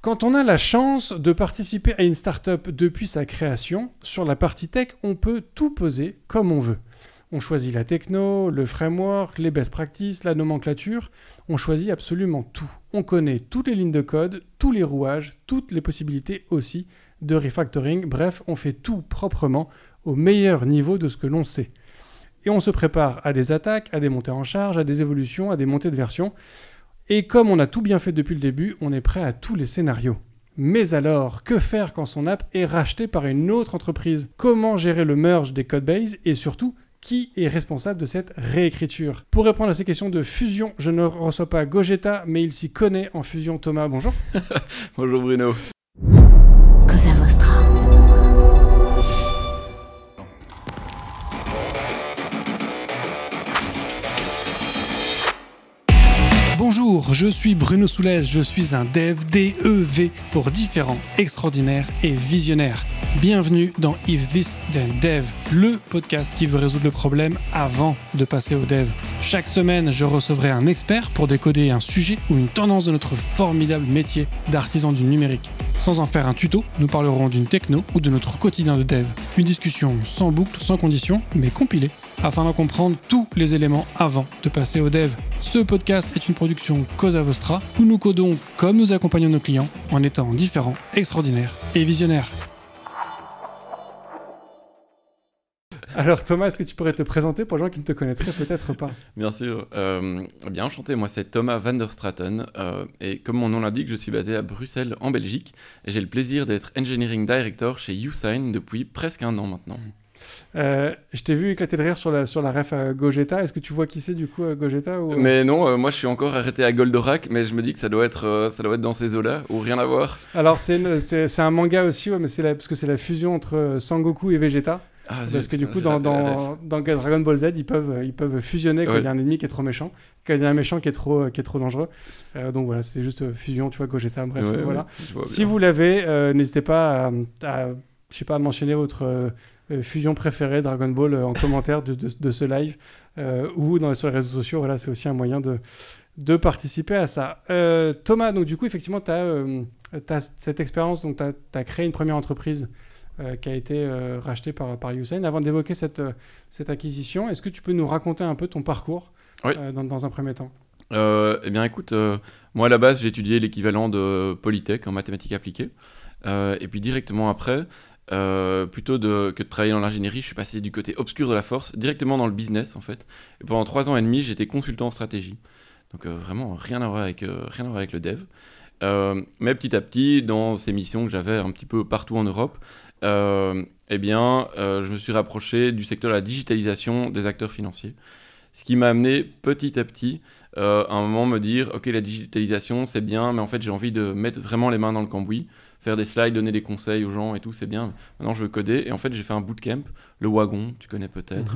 Quand on a la chance de participer à une startup depuis sa création, sur la partie tech, on peut tout poser comme on veut. On choisit la techno, le framework, les best practices, la nomenclature. On choisit absolument tout. On connaît toutes les lignes de code, tous les rouages, toutes les possibilités aussi de refactoring. Bref, on fait tout proprement au meilleur niveau de ce que l'on sait. Et on se prépare à des attaques, à des montées en charge, à des évolutions, à des montées de version. Et comme on a tout bien fait depuis le début, on est prêt à tous les scénarios. Mais alors, que faire quand son app est rachetée par une autre entreprise ? Comment gérer le merge des codebases et surtout, qui est responsable de cette réécriture ? Pour répondre à ces questions de fusion, je ne reçois pas Gogeta, mais il s'y connaît en fusion. Thomas, bonjour. Bonjour Bruno. Cosa Vostra. Bonjour, je suis Bruno Soulès, je suis un dev, D-E-V, pour différents, extraordinaires et visionnaires. Bienvenue dans If This Then Dev, le podcast qui veut résoudre le problème avant de passer au dev. Chaque semaine, je recevrai un expert pour décoder un sujet ou une tendance de notre formidable métier d'artisan du numérique. Sans en faire un tuto, nous parlerons d'une techno ou de notre quotidien de dev. Une discussion sans boucle, sans condition, mais compilée, afin d'en comprendre tous les éléments avant de passer au dev. Ce podcast est une production Cosa Vostra, où nous codons comme nous accompagnons nos clients, en étant différents, extraordinaires et visionnaires. Alors Thomas, est-ce que tu pourrais te présenter pour les gens qui ne te connaîtraient peut-être pas ? Bien sûr. Bien enchanté, moi c'est Thomas van der Straten et comme mon nom l'indique, je suis basé à Bruxelles en Belgique et j'ai le plaisir d'être Engineering Director chez Usign depuis presque 1 an maintenant. Je t'ai vu éclater de rire sur la ref à Gogeta. Est-ce que tu vois qui c'est du coup Gogeta ou... Mais non, moi je suis encore arrêté à Goldorak, mais je me dis que ça doit être dans ces eaux-là ou rien à voir. Alors c'est un manga aussi, ouais, mais parce que c'est la fusion entre Sangoku et Vegeta. Ah, parce que du coup dans Dragon Ball Z ils peuvent fusionner quand il y a un ennemi qui est trop méchant, quand il y a un méchant qui est trop dangereux. Donc voilà, c'était juste fusion, tu vois, Gogeta. Bref, voilà. Si vous l'avez, n'hésitez pas à mentionner votre fusion préférée Dragon Ball en commentaire de ce live ou sur les réseaux sociaux. Voilà, c'est aussi un moyen de participer à ça. Thomas, donc du coup effectivement tu as cette expérience, donc tu as créé une première entreprise qui a été rachetée par Usign. Avant d'évoquer cette acquisition, est-ce que tu peux nous raconter un peu ton parcours dans un premier temps ? Eh bien écoute, moi à la base j'ai étudié l'équivalent de Polytech en mathématiques appliquées et puis directement après, plutôt que de travailler dans l'ingénierie, je suis passé du côté obscur de la force, directement dans le business en fait. Et pendant 3 ans et demi, j'étais consultant en stratégie. Donc vraiment rien à voir avec le dev. Mais petit à petit, dans ces missions que j'avais un petit peu partout en Europe, je me suis rapproché du secteur de la digitalisation des acteurs financiers. Ce qui m'a amené petit à petit à un moment me dire ok, la digitalisation c'est bien, mais en fait j'ai envie de mettre vraiment les mains dans le cambouis, faire des slides, donner des conseils aux gens et tout, c'est bien. Maintenant je veux coder et en fait j'ai fait un bootcamp, le Wagon, tu connais peut-être,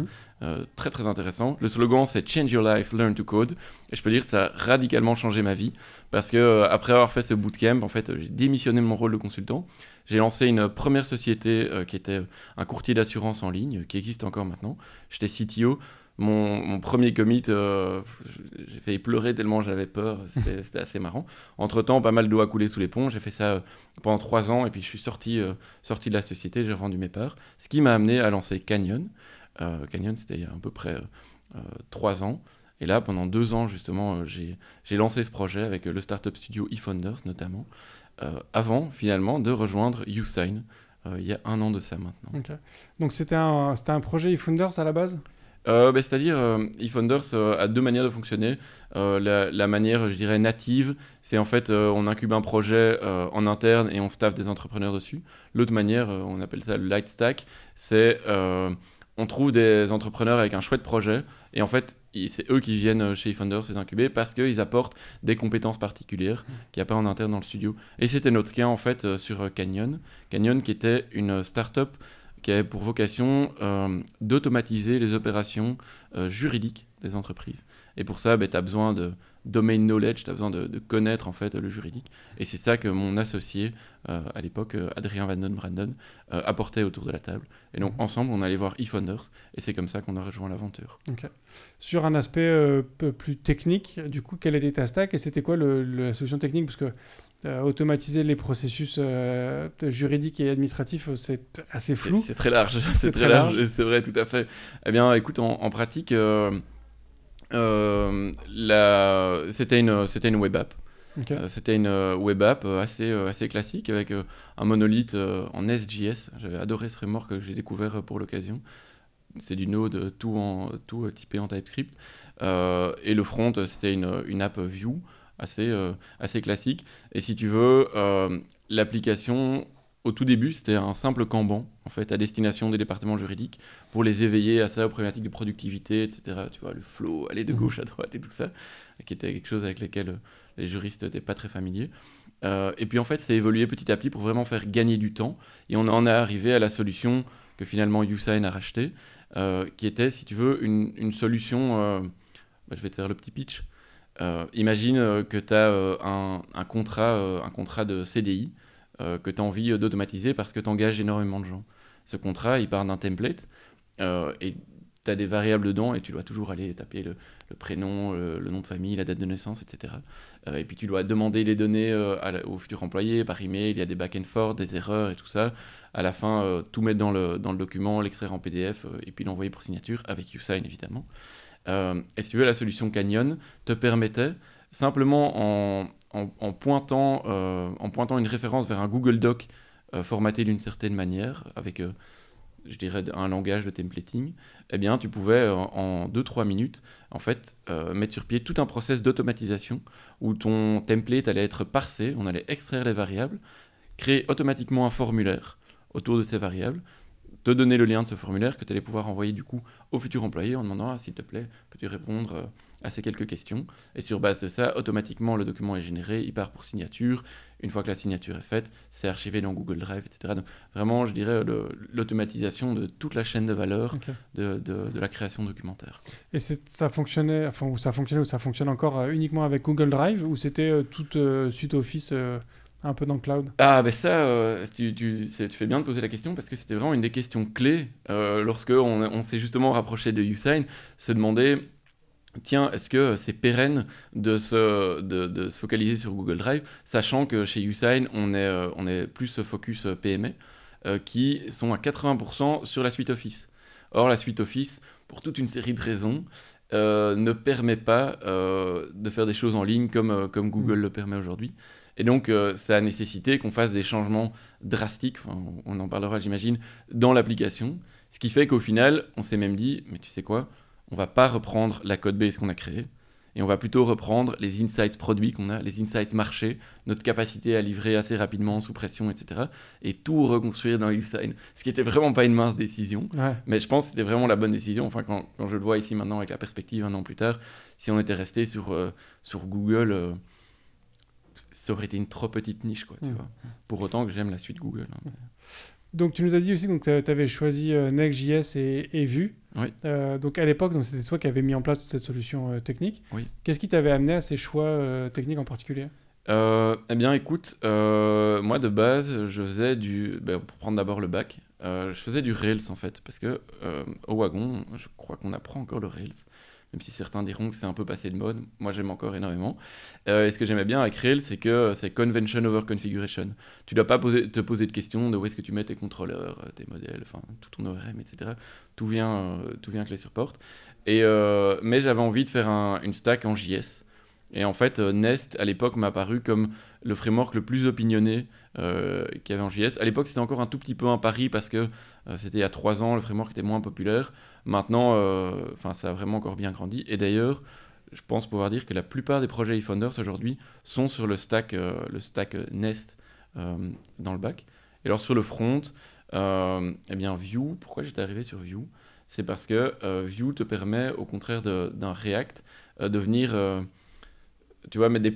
très très intéressant. Le slogan c'est Change your life, learn to code et je peux dire que ça a radicalement changé ma vie parce que après avoir fait ce bootcamp, en fait j'ai démissionné de mon rôle de consultant. J'ai lancé une première société qui était un courtier d'assurance en ligne qui existe encore maintenant. J'étais CTO. Mon premier commit, j'ai failli pleurer tellement j'avais peur, c'était assez marrant. Entre-temps, pas mal d'eau a coulé sous les ponts, j'ai fait ça pendant 3 ans et puis je suis sorti de la société, j'ai revendu mes parts. Ce qui m'a amené à lancer Canyon. Canyon, c'était il y a à peu près 3 ans. Et là, pendant 2 ans, justement, j'ai lancé ce projet avec le startup studio eFounders notamment, avant finalement de rejoindre Usign il y a 1 an de ça maintenant. Okay. Donc c'était un projet eFounders à la base ? C'est-à-dire, eFounders a 2 manières de fonctionner. La manière, je dirais, native, c'est en fait, on incube un projet en interne et on staffe des entrepreneurs dessus. L'autre manière, on appelle ça le light stack, c'est on trouve des entrepreneurs avec un chouette projet et en fait, c'est eux qui viennent chez eFounders les incuber parce qu'ils apportent des compétences particulières qu'il n'y a pas en interne dans le studio. Et c'était notre cas en fait sur Canyon. Canyon qui était une startup qui avait pour vocation d'automatiser les opérations juridiques des entreprises. Et pour ça, tu as besoin de domain knowledge, tu as besoin de connaître en fait le juridique. Et c'est ça que mon associé, à l'époque, Adrien Van Den Branden, apportait autour de la table. Et donc ensemble, on allait voir eFounders, et c'est comme ça qu'on a rejoint l'aventure. Okay. Sur un aspect plus technique, du coup, quelle était ta stack et c'était quoi la solution technique ? Parce que automatiser les processus juridiques et administratifs, c'est assez flou. C'est très large, C'est très large. et c'est vrai, tout à fait. Eh bien, écoute, en pratique, c'était une web app. Ok. C'était une web app assez classique avec un monolithe en SJS. J'avais adoré ce framework que j'ai découvert pour l'occasion. C'est du Node, tout typé en TypeScript. Et le front, c'était une app Vue assez classique. Et si tu veux, l'application, au tout début, c'était un simple Kanban, en fait, à destination des départements juridiques, pour les éveiller à ça, aux problématiques de productivité, etc. Tu vois, le flow, aller de gauche à droite et tout ça, qui était quelque chose avec lequel les juristes n'étaient pas très familiers. Et puis, en fait, c'est évolué petit à petit pour vraiment faire gagner du temps. Et on en est arrivé à la solution que finalement YouSign a rachetée, qui était, si tu veux, une solution... je vais te faire le petit pitch. Imagine que tu as un contrat de CDI que tu as envie d'automatiser parce que tu engages énormément de gens. Ce contrat, il part d'un template et tu as des variables dedans et tu dois toujours aller taper le prénom, le nom de famille, la date de naissance, etc. Et puis tu dois demander les données au futur employé par email, il y a des back and forth, des erreurs et tout ça. À la fin, tout mettre dans le document, l'extraire en PDF et puis l'envoyer pour signature avec YouSign évidemment. Et si tu veux, la solution Canyon te permettait simplement en pointant une référence vers un Google Doc formaté d'une certaine manière, avec, je dirais, un langage de templating, eh bien, tu pouvais, en 2-3 minutes, en fait, mettre sur pied tout un process d'automatisation où ton template allait être parsé, on allait extraire les variables, créer automatiquement un formulaire autour de ces variables, te donner le lien de ce formulaire que tu allais pouvoir envoyer du coup au futur employé en demandant s'il te plaît, peux-tu répondre à ces quelques questions. Et sur base de ça, automatiquement, le document est généré, il part pour signature. Une fois que la signature est faite, c'est archivé dans Google Drive, etc. Donc vraiment, je dirais, l'automatisation de toute la chaîne de valeur de la création documentaire. Et ça fonctionnait, ou ça fonctionne encore uniquement avec Google Drive, ou c'était toute suite Office un peu dans le cloud? Ah, ben ça, tu fais bien de poser la question parce que c'était vraiment une des questions clés lorsque on s'est justement rapproché de YouSign, se demander, tiens, est-ce que c'est pérenne de se focaliser sur Google Drive, sachant que chez YouSign, on est plus focus PME, qui sont à 80% sur la suite Office. Or, la suite Office, pour toute une série de raisons, ne permet pas de faire des choses en ligne comme Google le permet aujourd'hui. Et donc, ça a nécessité qu'on fasse des changements drastiques, on en parlera j'imagine, dans l'application. Ce qui fait qu'au final, on s'est même dit, mais tu sais quoi, on va pas reprendre la code base qu'on a créée, et on va plutôt reprendre les insights produits qu'on a, les insights marchés, notre capacité à livrer assez rapidement, sous pression, etc. Et tout reconstruire dans YouSign. Ce qui était vraiment pas une mince décision, mais je pense que c'était vraiment la bonne décision. Enfin, quand je le vois ici maintenant avec la perspective 1 an plus tard, si on était resté sur Google... ça aurait été une trop petite niche, quoi, tu vois. Pour autant que j'aime la suite Google. Hein. Donc, tu nous as dit aussi que tu avais choisi Next.js et Vue. Oui. Donc, à l'époque, c'était toi qui avais mis en place toute cette solution technique. Oui. Qu'est-ce qui t'avait amené à ces choix techniques en particulier? Eh bien, écoute, moi, de base, je faisais pour prendre d'abord le bac, je faisais du Rails, en fait, parce que au Wagon, je crois qu'on apprend encore le Rails. Même si certains diront que c'est un peu passé de mode, moi j'aime encore énormément. Et ce que j'aimais bien avec Rails, c'est que c'est convention over configuration. Tu ne dois pas te poser de questions de où est-ce que tu mets tes contrôleurs, tes modèles, enfin tout ton ORM, etc. Tout vient clé sur porte. Mais j'avais envie de faire une stack en JS. Et en fait, Nest, à l'époque, m'a apparu comme le framework le plus opinionné qu'il y avait en JS. À l'époque, c'était encore un tout petit peu un pari parce que c'était il y a 3 ans, le framework était moins populaire. Maintenant, ça a vraiment encore bien grandi. Et d'ailleurs, je pense pouvoir dire que la plupart des projets eFounders aujourd'hui sont sur le stack Nest dans le back. Et alors sur le front, eh bien Vue, pourquoi j'étais arrivé sur Vue? C'est parce que Vue te permet, au contraire d'un React, de venir... tu vois, mettre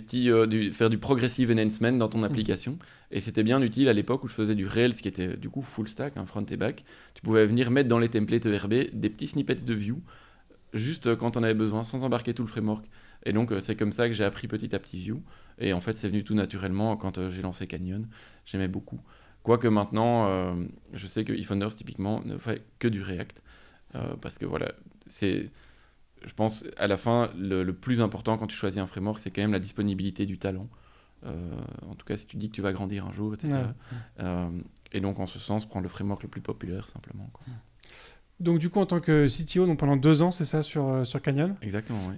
faire du progressive enhancement dans ton application. Et c'était bien utile à l'époque où je faisais du Rails, qui était du coup full stack, front et back. Tu pouvais venir mettre dans les templates ERB des petits snippets de Vue, juste quand on avait besoin, sans embarquer tout le framework. Et donc, c'est comme ça que j'ai appris petit à petit Vue. Et en fait, c'est venu tout naturellement quand j'ai lancé Canyon. J'aimais beaucoup. Quoique maintenant, je sais que eFounders, typiquement, ne fait que du React. Parce que voilà, je pense, à la fin, le plus important quand tu choisis un framework, c'est quand même la disponibilité du talent. En tout cas, si tu dis que tu vas grandir un jour, etc. Et donc, en ce sens, prendre le framework le plus populaire, simplement, quoi. Donc, du coup, en tant que CTO, donc pendant 2 ans, c'est ça, sur Canyon. Exactement, oui.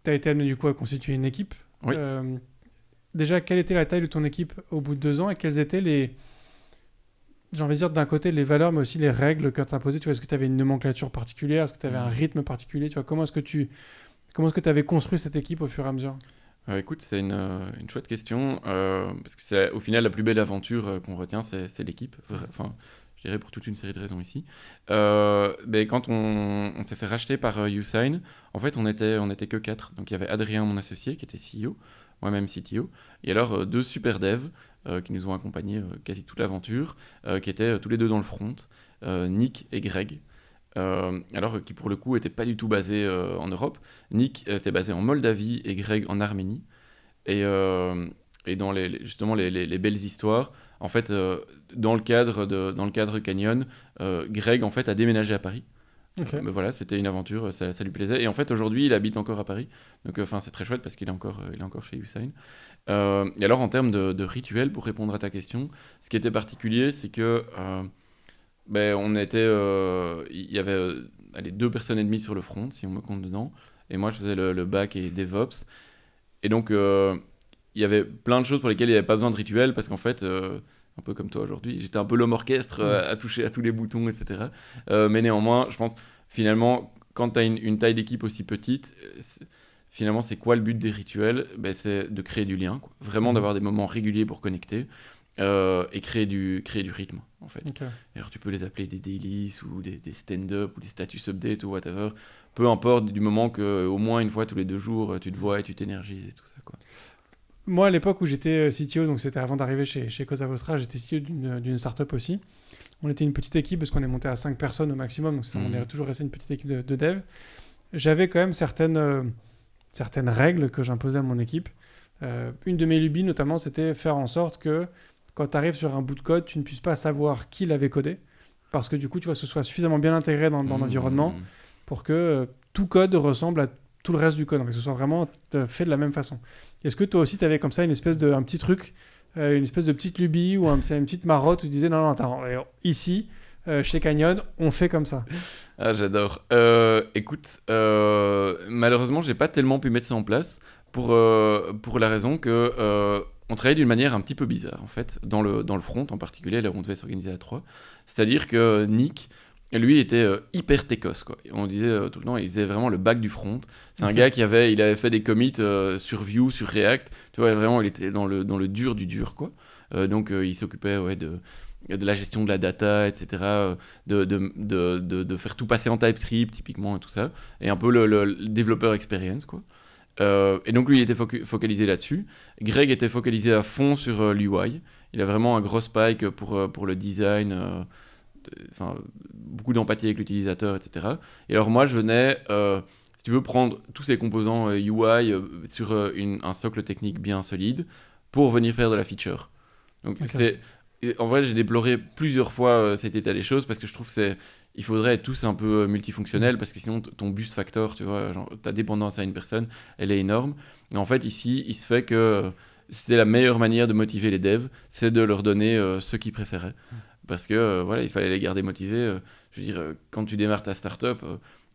Tu as été amené, du coup, à constituer une équipe. Oui. Déjà, quelle était la taille de ton équipe au bout de 2 ans et quelles étaient j'ai envie de dire, d'un côté, les valeurs, mais aussi les règles que tu as imposées. Tu vois, est-ce que tu avais une nomenclature particulière? Est-ce que tu avais un rythme particulier? Tu vois, comment est-ce que tu avais construit cette équipe au fur et à mesure? Écoute, c'est une chouette question, parce que c'est au final la plus belle aventure qu'on retient, c'est l'équipe. Enfin, je dirais pour toute une série de raisons ici. Mais quand on s'est fait racheter par Usign, en fait, on était que 4. Donc il y avait Adrien, mon associé, qui était CEO, moi-même CTO, et alors 2 super devs qui nous ont accompagnés quasi toute l'aventure, qui étaient tous les 2 dans le front, Nick et Greg. Alors qui pour le coup n'était pas du tout basé en Europe. Nick était basé en Moldavie et Greg en Arménie. Et dans justement les belles histoires, en fait, dans le cadre Canyon, Greg en fait a déménagé à Paris. Okay. Mais voilà, c'était une aventure, ça lui plaisait. Et en fait, aujourd'hui, il habite encore à Paris. Donc, c'est très chouette parce qu'il est encore chez Usign. Et alors, en termes de rituels, pour répondre à ta question, ce qui était particulier, c'est que il y avait 2 personnes et demie sur le front, si on me compte dedans. Et moi, je faisais le back et DevOps. Et donc, il y avait plein de choses pour lesquelles il n'y avait pas besoin de rituels parce qu'en fait, un peu comme toi aujourd'hui, j'étais un peu l'homme orchestre à toucher à tous les boutons, etc. Mais néanmoins, je pense, finalement, quand tu as une taille d'équipe aussi petite, finalement, c'est quoi le but des rituels? C'est de créer du lien, quoi. Vraiment d'avoir des moments réguliers pour connecter. Et créer du rythme, en fait. Okay. Alors tu peux les appeler des dailies ou des stand-up ou des status updates ou whatever, peu importe, du moment qu'au moins une fois tous les 2 jours tu te vois et tu t'énergises et tout ça, quoi. Moi, à l'époque où j'étais CTO, donc c'était avant d'arriver chez Cosa Vostra, j'étais CTO d'une startup aussi. On était une petite équipe parce qu'on est monté à 5 personnes au maximum, donc on est toujours resté une petite équipe de dev. J'avais quand même certaines règles que j'imposais à mon équipe. Une de mes lubies notamment, c'était faire en sorte que quand tu arrives sur un bout de code, tu ne puisses pas savoir qui l'avait codé, parce que du coup, tu vois, ce soit suffisamment bien intégré dans l'environnement pour que tout code ressemble à tout le reste du code, donc que ce soit vraiment fait de la même façon. Est-ce que toi aussi, tu avais comme ça un petit truc, une espèce de petite lubie ou une petite marotte où tu disais non, attends, ici, chez Canyon, on fait comme ça? Ah, j'adore. Écoute, malheureusement, j'ai pas tellement pu mettre ça en place pour la raison que on travaillait d'une manière un petit peu bizarre, en fait, dans le front en particulier, là où on devait s'organiser à 3. C'est-à-dire que Nick, lui, était hyper techos, quoi. On disait tout le temps, il faisait vraiment le bac du front. C'est un gars il avait fait des commits sur Vue, sur React. Tu vois, vraiment, il était dans le dur du dur, quoi. Donc, il s'occupait de la gestion de la data, etc., de faire tout passer en TypeScript, typiquement, et tout ça. Et un peu le développeur experience, quoi. Et donc lui il était focalisé là-dessus. Greg était focalisé à fond sur l'UI. Il a vraiment un gros spike pour le design, beaucoup d'empathie avec l'utilisateur, etc. Et alors moi je venais, si tu veux, prendre tous ces composants UI sur un socle technique bien solide pour venir faire de la feature. Donc en vrai j'ai déploré plusieurs fois cet état des choses parce que je trouve que il faudrait être tous un peu multifonctionnels parce que sinon ton bus factor, tu vois, genre, ta dépendance à une personne, elle est énorme. Et en fait, ici, il se fait que c'était la meilleure manière de motiver les devs, c'est de leur donner ce qu'ils préféraient. Parce que, voilà, il fallait les garder motivés. Je veux dire, quand tu démarres ta startup,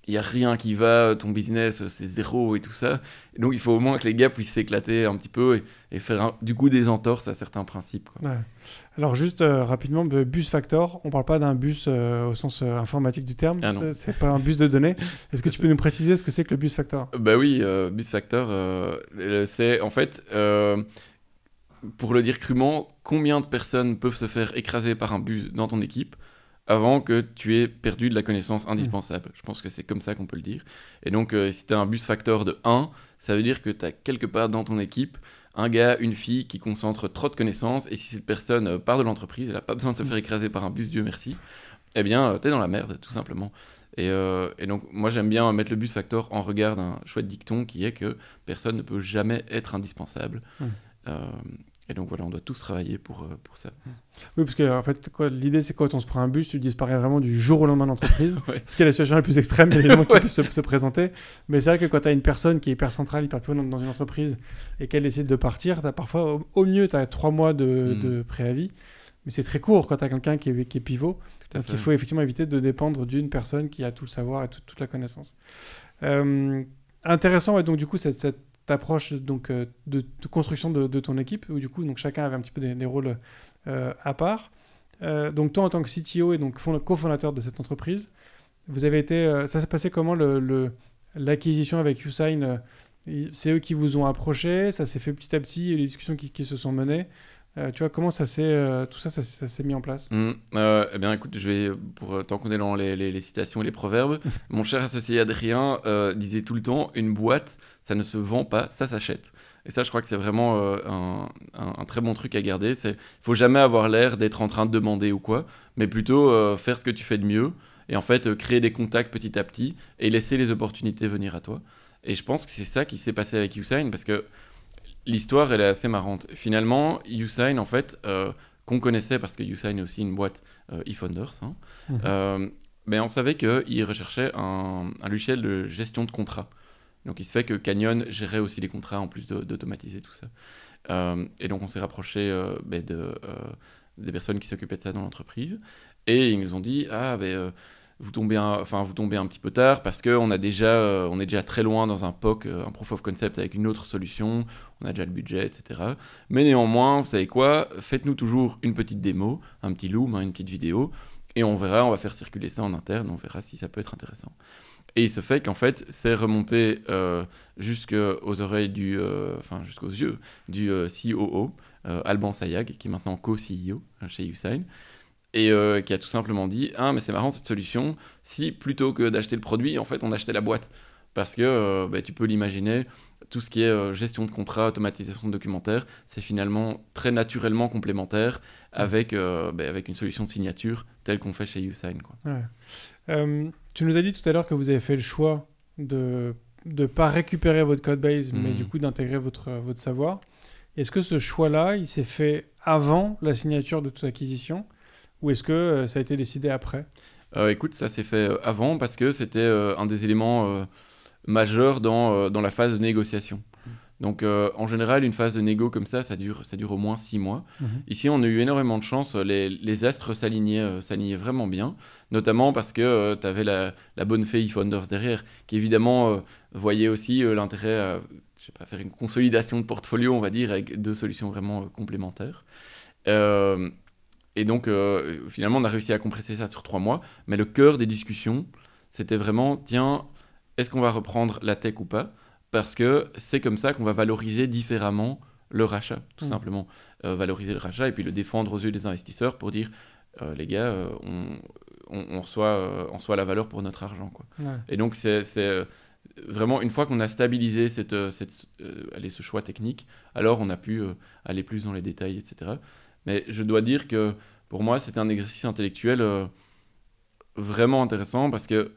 il n'y a rien qui va, ton business, c'est zéro et tout ça. Et donc, il faut au moins que les gars puissent s'éclater un petit peu et faire du coup des entorses à certains principes, quoi. Ouais. Alors, juste rapidement, bus factor, on ne parle pas d'un bus au sens informatique du terme. Ah non. C'est pas un bus de données. Est-ce que tu peux nous préciser ce que c'est que le bus factor? Bah oui, bus factor, c'est en fait, pour le dire crûment, combien de personnes peuvent se faire écraser par un bus dans ton équipe avant que tu aies perdu de la connaissance indispensable. Je pense que c'est comme ça qu'on peut le dire. Et donc, si tu as un bus factor de 1, ça veut dire que tu as quelque part dans ton équipe un gars, une fille qui concentre trop de connaissances, et si cette personne part de l'entreprise, elle n'a pas besoin de se faire écraser par un bus, Dieu merci, eh bien, tu es dans la merde, tout simplement. Et donc, moi, j'aime bien mettre le bus factor en regard d'un chouette dicton qui est que personne ne peut jamais être indispensable. Et donc voilà, on doit tous travailler pour ça. Oui, parce que en fait, l'idée, c'est quand on se prend un bus, tu disparais vraiment du jour au lendemain de l'entreprise. Ouais. Ce qui est la situation la plus extrême, évidemment, qui peut se présenter. Mais c'est vrai que quand tu as une personne qui est hyper centrale, hyper pivot dans une entreprise et qu'elle décide de partir, t'as parfois, au mieux, tu as 3 mois de préavis. Mais c'est très court quand tu as quelqu'un qui est pivot. Donc il faut effectivement éviter de dépendre d'une personne qui a tout le savoir et toute la connaissance. Intéressant, ouais, donc du coup, cette approche donc, de construction de ton équipe, où du coup donc, chacun avait un petit peu des rôles à part. Donc toi, en tant que CTO et donc cofondateur de cette entreprise, vous avez été... ça s'est passé comment l'acquisition avec YouSign? C'est eux qui vous ont approché, ça s'est fait petit à petit, les discussions qui se sont menées. Tu vois, comment tout ça s'est mis en place? Eh bien, écoute, tant qu'on est dans les citations et les proverbes, mon cher associé Adrien disait tout le temps, une boîte, ça ne se vend pas, ça s'achète. Et ça, je crois que c'est vraiment un très bon truc à garder. Il ne faut jamais avoir l'air d'être en train de demander ou quoi, mais plutôt faire ce que tu fais de mieux et en fait créer des contacts petit à petit et laisser les opportunités venir à toi. Et je pense que c'est ça qui s'est passé avec YouSign parce que l'histoire, elle est assez marrante. Finalement, YouSign, en fait, qu'on connaissait parce que YouSign est aussi une boîte eFounders, mais on savait qu'ils recherchaient un logiciel de gestion de contrats. Donc, il se fait que Canyon gérait aussi les contrats en plus d'automatiser tout ça. Et donc, on s'est rapproché des personnes qui s'occupaient de ça dans l'entreprise. Et ils nous ont dit, vous tombez un petit peu tard parce qu'on on est déjà très loin dans un POC, un Proof of Concept avec une autre solution, on a déjà le budget, etc. Mais néanmoins, vous savez quoi, faites-nous toujours une petite démo, un petit loom, une petite vidéo, et on va faire circuler ça en interne, on verra si ça peut être intéressant. Et il se fait qu'en fait, c'est remonté jusqu'aux oreilles jusqu'aux yeux du COO, Alban Sayag, qui est maintenant co-CEO chez YouSign, et qui a tout simplement dit « Ah, mais c'est marrant cette solution, si plutôt que d'acheter le produit, en fait, on achetait la boîte. » Parce que tu peux l'imaginer, tout ce qui est gestion de contrat, automatisation de documentaire, c'est finalement très naturellement complémentaire avec une solution de signature telle qu'on fait chez YouSign, quoi. Ouais. Tu nous as dit tout à l'heure que vous avez fait le choix de ne pas récupérer votre code base, mais du coup d'intégrer votre savoir. Est-ce que ce choix-là, il s'est fait avant la signature de toute acquisition ou est-ce que ça a été décidé après? Écoute, ça s'est fait avant parce que c'était un des éléments majeurs dans la phase de négociation. Donc en général, une phase de négo comme ça dure au moins 6 mois. Ici, on a eu énormément de chance, les astres s'alignaient vraiment bien, notamment parce que tu avais la bonne fée eFounders derrière, qui évidemment voyait aussi l'intérêt à faire une consolidation de portfolio, on va dire, avec 2 solutions vraiment complémentaires. Et donc, finalement, on a réussi à compresser ça sur 3 mois, mais le cœur des discussions, c'était vraiment, tiens, est-ce qu'on va reprendre la tech ou pas ? Parce que c'est comme ça qu'on va valoriser différemment le rachat, tout simplement. Valoriser le rachat et puis le défendre aux yeux des investisseurs pour dire, les gars, on reçoit la valeur pour notre argent, quoi. Ouais. Et donc, c'est vraiment, une fois qu'on a stabilisé ce choix technique, alors on a pu aller plus dans les détails, etc. Mais je dois dire que pour moi, c'était un exercice intellectuel vraiment intéressant parce que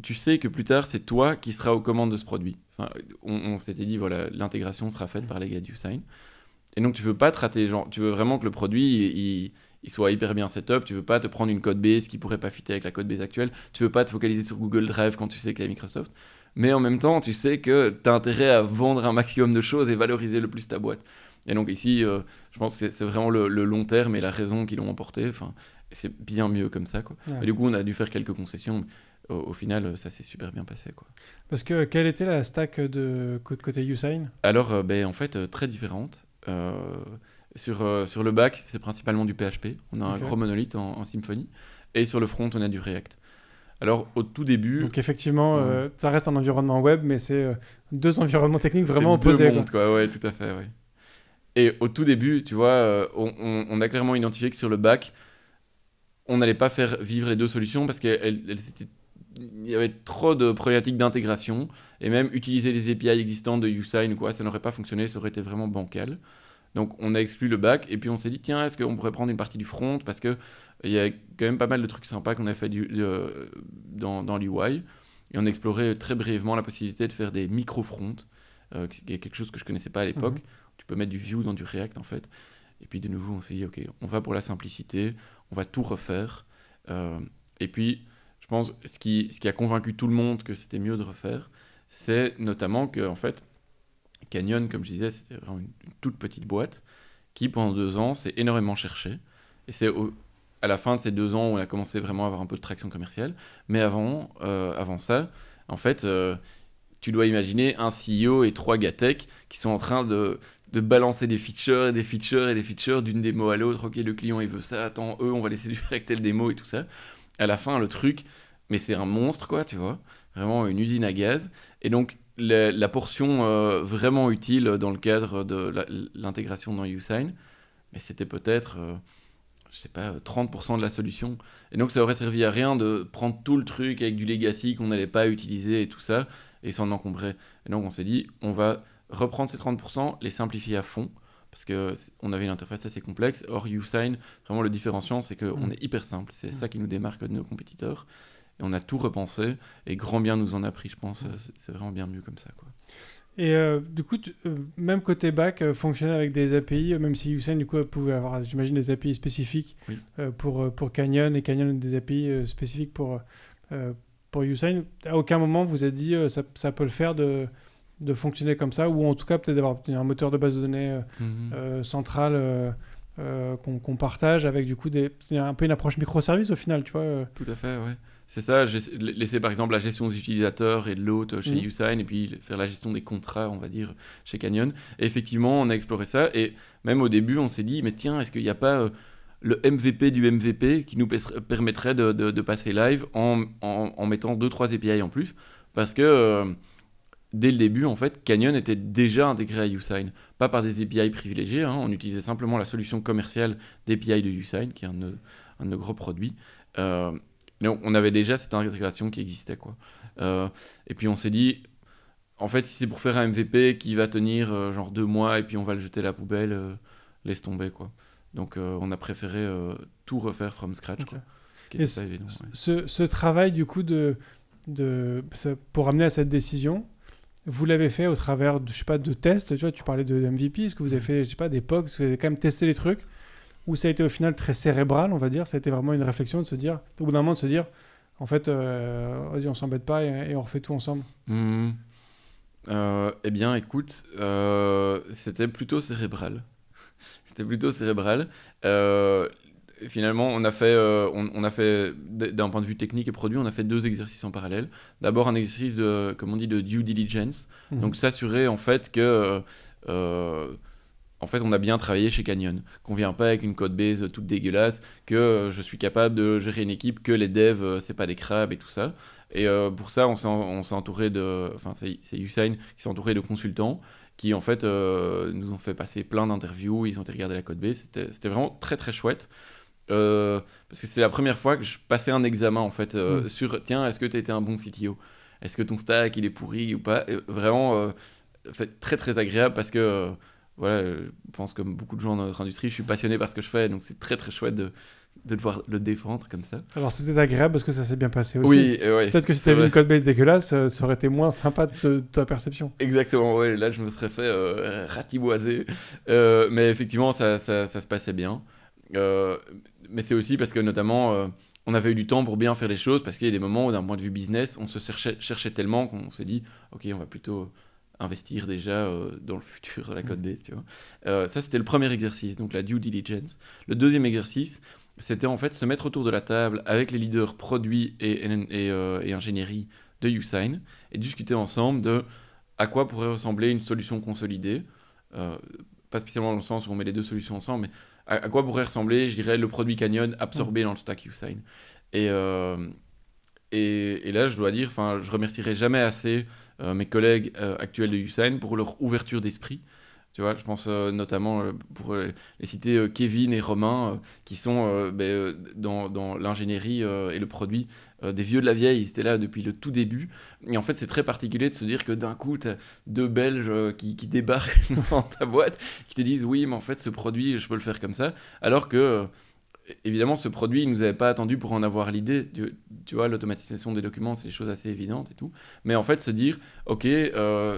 tu sais que plus tard, c'est toi qui seras aux commandes de ce produit. Enfin, on s'était dit, voilà, l'intégration sera faite par les gars du YouSign. Et donc, tu veux pas te rater, tu veux vraiment que le produit il soit hyper bien setup. Tu veux pas te prendre une code base qui pourrait pas fitter avec la code base actuelle. Tu veux pas te focaliser sur Google Drive quand tu sais qu'il y a Microsoft. Mais en même temps, tu sais que tu as intérêt à vendre un maximum de choses et valoriser le plus ta boîte. Et donc ici, je pense que c'est vraiment le long terme et la raison qui l'ont emporté. Enfin, c'est bien mieux comme ça, quoi. Ouais. Et du coup, on a dû faire quelques concessions. Au final, ça s'est super bien passé, quoi. Parce que quelle était la stack de côté YouSign ? Alors, en fait, très différente. Sur le back, c'est principalement du PHP. On a un gros monolithe en Symfony. Et sur le front, on a du React. Alors, au tout début... Donc, effectivement, ça reste un environnement web, mais c'est 2 environnements techniques vraiment opposés. 2 mondes, quoi. Ouais, tout à fait, ouais. Et au tout début, tu vois, on a clairement identifié que sur le back, on n'allait pas faire vivre les 2 solutions parce qu'il y avait trop de problématiques d'intégration et même utiliser les API existantes de YouSign ou quoi, ça n'aurait pas fonctionné, ça aurait été vraiment bancal. Donc on a exclu le back et puis on s'est dit tiens, est-ce qu'on pourrait prendre une partie du front parce qu'il y a quand même pas mal de trucs sympas qu'on a fait dans l'UI et on a exploré très brièvement la possibilité de faire des micro-fronts, qui est quelque chose que je connaissais pas à l'époque. Tu peux mettre du Vue dans du React en fait. Et puis de nouveau, on s'est dit, ok, on va pour la simplicité, on va tout refaire. Et puis, je pense, ce qui a convaincu tout le monde que c'était mieux de refaire, c'est notamment que, en fait, Canyon, comme je disais, c'était vraiment une toute petite boîte qui, pendant 2 ans, s'est énormément cherchée. Et c'est à la fin de ces 2 ans où on a commencé vraiment à avoir un peu de traction commerciale. Mais avant ça, en fait, tu dois imaginer un CEO et 3 gars tech qui sont en train de balancer des features et des features et des features d'une démo à l'autre. Ok, le client il veut ça, attends, on va laisser du avec telle démo et tout ça. À la fin, le truc, mais c'est un monstre, quoi, tu vois. Vraiment une usine à gaz. Et donc, la portion vraiment utile dans le cadre de l'intégration dans YouSign, mais c'était peut-être, je sais pas, 30% de la solution. Et donc, ça aurait servi à rien de prendre tout le truc avec du legacy qu'on n'allait pas utiliser et tout ça, et s'en encombrer. Et donc, on s'est dit, on va reprendre ces 30%, les simplifier à fond, parce qu'on avait une interface assez complexe. Or, YouSign, vraiment le différenciant, c'est qu'on est hyper simple. C'est ça qui nous démarque de nos compétiteurs. Et on a tout repensé, et grand bien nous en a pris, je pense. C'est vraiment bien mieux comme ça, quoi. Et du coup, même côté back, fonctionner avec des API, même si YouSign, du coup, pouvait avoir, j'imagine, des API spécifiques pour Canyon, et Canyon des API spécifiques pour YouSign. À aucun moment, vous avez dit ça peut le faire de fonctionner comme ça, ou en tout cas, peut-être d'avoir un moteur de base de données central qu'on partage avec, du coup, c'est un peu une approche microservice au final, tu vois. Tout à fait, ouais. C'est ça, laisser par exemple la gestion des utilisateurs et de l'hôte chez YouSign, et puis faire la gestion des contrats, on va dire, chez Canyon. Et effectivement, on a exploré ça, et même au début, on s'est dit, mais tiens, est-ce qu'il n'y a pas le MVP du MVP qui nous permettrait de passer live en mettant 2-3 API en plus? Parce que dès le début, en fait, Canyon était déjà intégré à YouSign. Pas par des API privilégiés, hein, on utilisait simplement la solution commerciale d'API de YouSign, qui est un de nos gros produits. Mais on avait déjà cette intégration qui existait, quoi. Et puis on s'est dit, en fait, si c'est pour faire un MVP qui va tenir genre 2 mois et puis on va le jeter à la poubelle, laisse tomber, quoi. Donc on a préféré tout refaire from scratch, quoi. Et ce travail, du coup, pour amener à cette décision, vous l'avez fait au travers de, je sais pas, de tests, tu vois, tu parlais de MVP, est-ce que vous avez fait, je sais pas, des POC, est-ce que vous avez quand même testé les trucs, ou ça a été au final très cérébral, on va dire, ça a été vraiment une réflexion de se dire, au bout d'un moment de se dire, en fait, vas-y, on s'embête pas et on refait tout ensemble. Eh bien, écoute, c'était plutôt cérébral. Finalement, on a fait d'un point de vue technique et produit, on a fait 2 exercices en parallèle. D'abord, un exercice de, comme on dit, de due diligence. Donc, s'assurer en fait que en fait, on a bien travaillé chez Canyon, qu'on vient pas avec une code base toute dégueulasse, que je suis capable de gérer une équipe, que les devs, c'est pas des crabes et tout ça. Et pour ça, on s'est entouré enfin, c'est YouSign qui s'est entouré de consultants qui, en fait, nous ont fait passer plein d'interviews, ils ont été regarder la code base. C'était vraiment très, très chouette. Parce que c'est la première fois que je passais un examen, en fait, sur, tiens, est-ce que tu as été un bon CTO? Est-ce que ton stack, il est pourri ou pas? Et vraiment, fait, très, très agréable parce que... voilà, je pense que beaucoup de gens dans notre industrie, je suis passionné par ce que je fais, donc c'est très très chouette de devoir le défendre comme ça. Alors c'est peut-être agréable parce que ça s'est bien passé aussi. Oui, peut-être que si tu avais une codebase dégueulasse, ça aurait été moins sympa de ta perception. Exactement, ouais, là je me serais fait ratiboiser. Mais effectivement, ça se passait bien. Mais c'est aussi parce que notamment, on avait eu du temps pour bien faire les choses, parce qu'il y a des moments où d'un point de vue business, on se cherchait tellement qu'on s'est dit, ok, on va plutôt... investir déjà dans le futur de la code base, tu vois. Ça, c'était le premier exercice, donc la due diligence. Le deuxième exercice, c'était en fait se mettre autour de la table avec les leaders produits et ingénierie de YouSign et discuter ensemble de à quoi pourrait ressembler une solution consolidée. Pas spécialement dans le sens où on met les 2 solutions ensemble, mais à quoi pourrait ressembler, je dirais, le produit Canyon absorbé dans le stack YouSign. Et là, je dois dire, je remercierai jamais assez mes collègues actuels de YouSign pour leur ouverture d'esprit. Tu vois, je pense notamment pour les citer Kevin et Romain, qui sont dans l'ingénierie et le produit des vieux de la vieille. Ils étaient là depuis le tout début. Et en fait, c'est très particulier de se dire que d'un coup, tu as 2 Belges qui débarquent dans ta boîte, qui te disent « Oui, mais en fait, ce produit, je peux le faire comme ça. » Alors que... évidemment, ce produit, il nous avait pas attendu pour en avoir l'idée. Tu vois, l'automatisation des documents, c'est des choses assez évidentes et tout. Mais en fait, se dire, ok,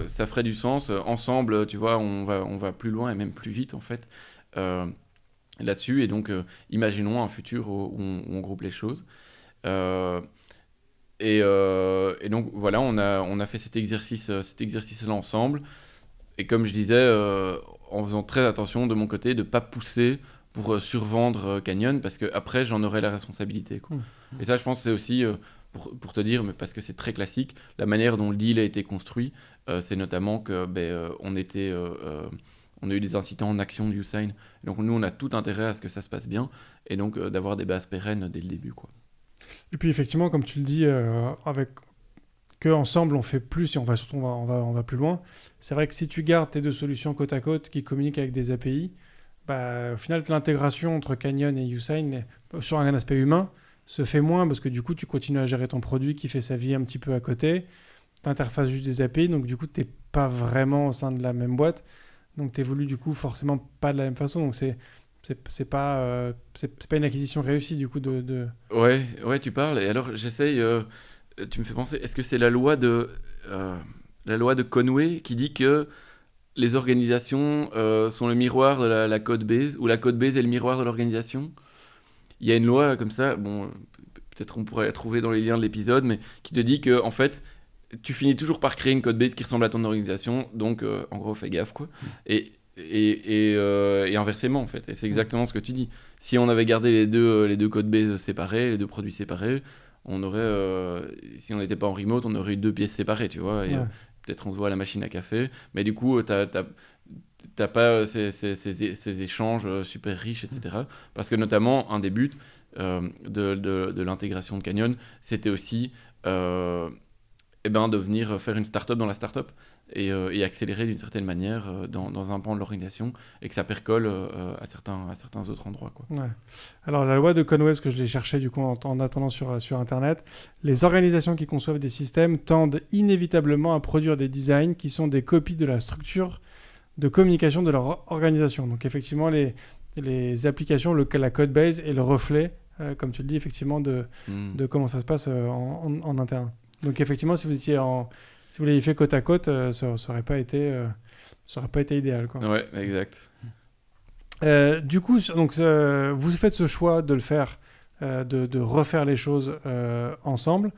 ça ferait du sens. Ensemble, tu vois, on va plus loin et même plus vite, en fait, là-dessus. Et donc, imaginons un futur où on groupe les choses. Et donc, voilà, on a fait cet exercice-là ensemble. Et comme je disais, en faisant très attention de mon côté de ne pas pousser pour survendre Canyon, parce qu'après, j'en aurai la responsabilité, quoi. Et ça, je pense, c'est aussi, pour te dire, mais parce que c'est très classique, la manière dont le deal a été construit, c'est notamment que on a eu des incidents en action de Usain. Donc nous, on a tout intérêt à ce que ça se passe bien, et donc d'avoir des bases pérennes dès le début, quoi. Et puis effectivement, comme tu le dis, avec que ensemble on fait plus et on va plus loin. C'est vrai que si tu gardes tes deux solutions côte à côte qui communiquent avec des API, au final l'intégration entre Canyon et Usain sur un aspect humain se fait moins parce que du coup tu continues à gérer ton produit qui fait sa vie un petit peu à côté. Tu interfaces juste des API, donc du coup tu n'es pas vraiment au sein de la même boîte. Donc tu évolues du coup forcément pas de la même façon. Donc c'est pas une acquisition réussie du coup de... Ouais, tu parles. Et alors j'essaye. Tu me fais penser. Est-ce que c'est la loi de Conway qui dit que les organisations sont le miroir de la code base, ou la code base est le miroir de l'organisation? Il y a une loi comme ça. Bon, peut-être on pourrait la trouver dans les liens de l'épisode, mais qui te dit que en fait, tu finis toujours par créer une code base qui ressemble à ton organisation. Donc, en gros, fais gaffe, quoi. Et inversement, en fait. Et c'est exactement ce que tu dis. Si on avait gardé les deux codes bases séparés, les deux produits séparés, on aurait, si on n'était pas en remote, on aurait eu deux pièces séparées, tu vois. Et peut-être on se voit à la machine à café. Mais du coup, t'as pas ces échanges super riches, etc. Parce que notamment, un des buts de l'intégration de Canyon, c'était aussi de venir faire une start-up dans la start-up et accélérer d'une certaine manière dans un pan de l'organisation et que ça percole à certains autres endroits, quoi. Ouais. Alors la loi de Conway, parce que je l'ai cherché du coup en attendant sur Internet, les organisations qui conçoivent des systèmes tendent inévitablement à produire des designs qui sont des copies de la structure de communication de leur organisation. Donc effectivement, les applications, la code base est le reflet, comme tu le dis, effectivement, de comment ça se passe en interne. Donc effectivement, si vous l'avez fait côte à côte, ça n'aurait pas été idéal, quoi. Ouais, exact. Du coup, donc, vous faites ce choix de le faire, de refaire les choses ensemble.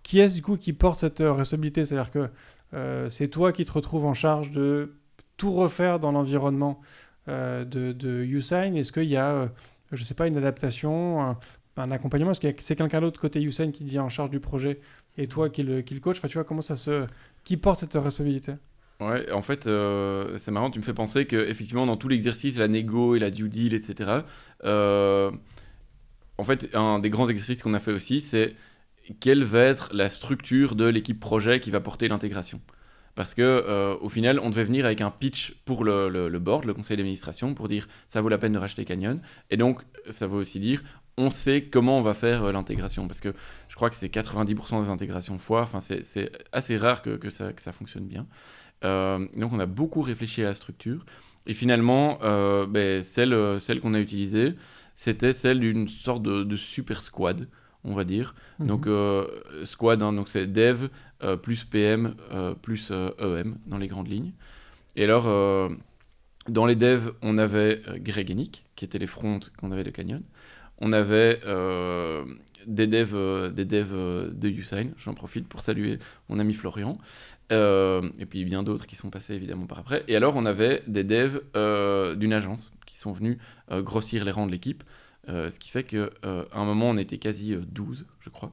Qui est-ce du coup qui porte cette responsabilité? C'est-à-dire que c'est toi qui te retrouves en charge de tout refaire dans l'environnement de Usain. Est-ce qu'il y a, je sais pas, une adaptation, un accompagnement? Est-ce que c'est quelqu'un d'autre côté Usain qui devient en charge du projet et toi qui le coach? Enfin, tu vois, qui porte cette responsabilité? Ouais, en fait, c'est marrant, tu me fais penser qu'effectivement, dans tout l'exercice, la négo et la due deal, etc., en fait, un des grands exercices qu'on a fait aussi, c'est quelle va être la structure de l'équipe projet qui va porter l'intégration. Parce que au final, on devait venir avec un pitch pour le board, le conseil d'administration, pour dire ça vaut la peine de racheter Canyon. Et donc, ça veut aussi dire on sait comment on va faire l'intégration. Parce que je crois que c'est 90% des intégrations foirent. Enfin, c'est assez rare que ça fonctionne bien. Donc, on a beaucoup réfléchi à la structure. Et finalement, celle qu'on a utilisée, c'était celle d'une sorte de super squad, on va dire. Donc, squad, hein, donc c'est dev plus PM plus EM dans les grandes lignes. Et alors, dans les devs, on avait Greg et Nick, qui étaient les fronts qu'on avait de Canyon. On avait des devs de Usain. J'en profite pour saluer mon ami Florian. Et puis bien d'autres qui sont passés évidemment par après. Et alors, on avait des devs d'une agence qui sont venus grossir les rangs de l'équipe. Ce qui fait qu'à un moment, on était quasi 12, je crois.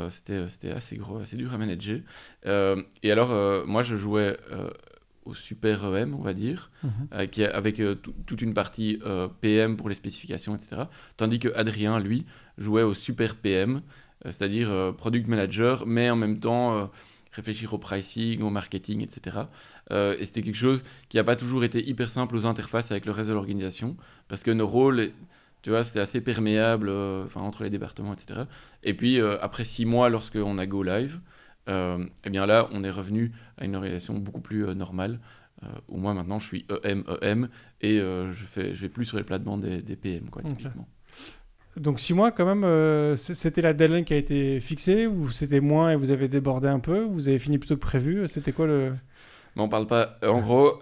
C'était assez gros, assez dur à manager. Et alors, moi, je jouais au super EM, on va dire, avec toute une partie PM pour les spécifications, etc. Tandis que Adrien, lui, jouait au super PM, c'est-à-dire product manager, mais en même temps réfléchir au pricing, au marketing, etc. Et c'était quelque chose qui n'a pas toujours été hyper simple aux interfaces avec le reste de l'organisation, parce que nos rôles... Tu vois, c'était assez perméable entre les départements, etc. Et puis, après 6 mois, lorsqu'on a go live, eh bien là, on est revenu à une organisation beaucoup plus normale, Où moi, maintenant, je suis EM, et je vais plus sur les plates-bandes des PM, quoi, typiquement. Donc 6 mois, quand même, c'était la deadline qui a été fixée, ou c'était moins et vous avez débordé un peu, ou vous avez fini plutôt que prévu? C'était quoi le... Mais on parle pas... en gros,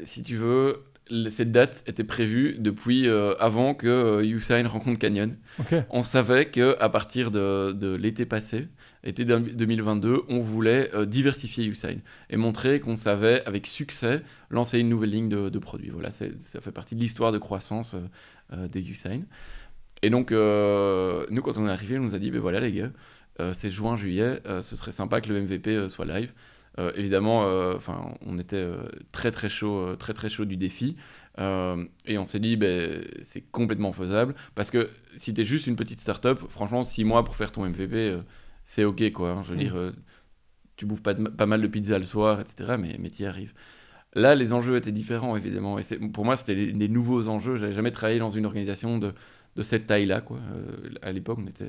si tu veux, cette date était prévue depuis avant que Usain rencontre Canyon. Ok. On savait qu'à partir de l'été passé, été 2022, on voulait diversifier Usain et montrer qu'on savait, avec succès, lancer une nouvelle ligne de produits. Voilà, ça fait partie de l'histoire de croissance de Usain. Et donc, nous, quand on est arrivé, on nous a dit, ben voilà les gars, c'est juin-juillet, ce serait sympa que le MVP soit live. Évidemment, on était très très chaud du défi. Et on s'est dit, ben, c'est complètement faisable. Parce que si tu es juste une petite start-up, franchement, 6 mois pour faire ton MVP, c'est OK, quoi. Hein. Je veux dire, tu bouffes pas mal de pizza le soir, etc. Mais tu y arrives. Là, les enjeux étaient différents, évidemment. Et pour moi, c'était des nouveaux enjeux. Je n'avais jamais travaillé dans une organisation de cette taille-là, quoi. À l'époque, on était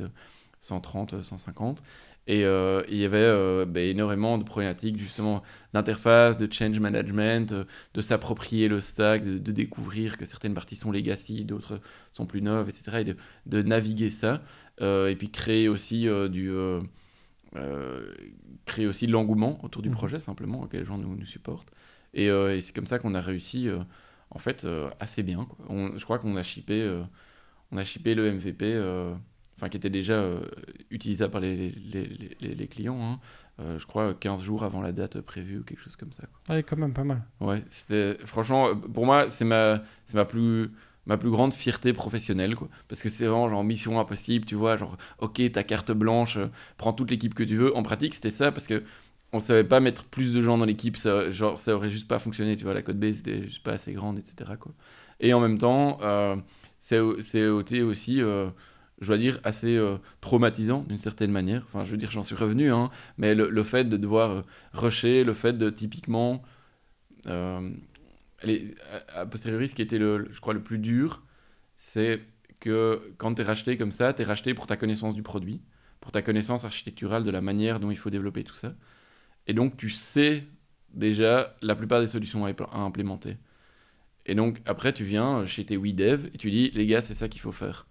130, 150. Et il y avait énormément de problématiques, justement, d'interface, de change management, de s'approprier le stack, de découvrir que certaines parties sont legacy, d'autres sont plus neuves, etc. Et de naviguer ça. Et puis créer aussi créer aussi de l'engouement autour du projet, simplement, que les gens nous supportent. Et c'est comme ça qu'on a réussi, en fait, assez bien, quoi. Je crois qu'on a shippé le MVP, qui était déjà utilisable par les clients, hein, je crois 15 jours avant la date prévue ou quelque chose comme ça, quoi. Ouais, quand même pas mal. Ouais, franchement, pour moi, c'est ma plus grande fierté professionnelle, quoi. Parce que c'est vraiment genre mission impossible, tu vois, genre, ok, ta carte blanche, prends toute l'équipe que tu veux. En pratique, c'était ça, parce que on savait pas mettre plus de gens dans l'équipe, ça aurait juste pas fonctionné, tu vois, la code base était juste pas assez grande, etc., quoi. Et en même temps, c'est été aussi, je dois dire, assez traumatisant d'une certaine manière. Enfin, je veux dire, j'en suis revenu, hein, mais le fait de devoir rusher, le fait de typiquement... à posteriori, ce qui était, je crois, le plus dur, c'est que quand tu es racheté comme ça, tu es racheté pour ta connaissance du produit, pour ta connaissance architecturale de la manière dont il faut développer tout ça. Et donc, tu sais déjà la plupart des solutions à implémenter. Et donc, après, tu viens chez tes dev et tu dis, les gars, c'est ça qu'il faut faire.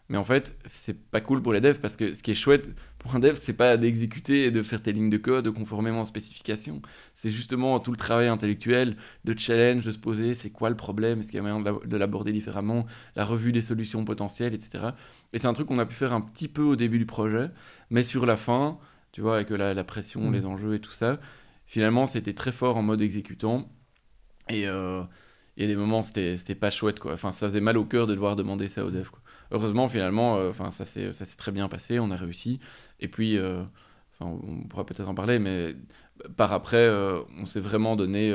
Mais en fait, c'est pas cool pour les devs, parce que ce qui est chouette pour un dev, c'est pas d'exécuter et de faire tes lignes de code conformément aux spécifications. C'est justement tout le travail intellectuel, de challenge, de se poser, c'est quoi le problème, est-ce qu'il y a moyen de l'aborder différemment, la revue des solutions potentielles, etc. Et c'est un truc qu'on a pu faire un petit peu au début du projet, mais sur la fin, tu vois, avec la pression, les enjeux et tout ça, finalement, c'était très fort en mode exécutant. Et il y a des moments, c'était pas chouette, quoi. Enfin, ça faisait mal au cœur de devoir demander ça aux devs, quoi. Heureusement, finalement, ça s'est très bien passé, on a réussi. Et puis, on pourra peut-être en parler, mais par après, on s'est vraiment donné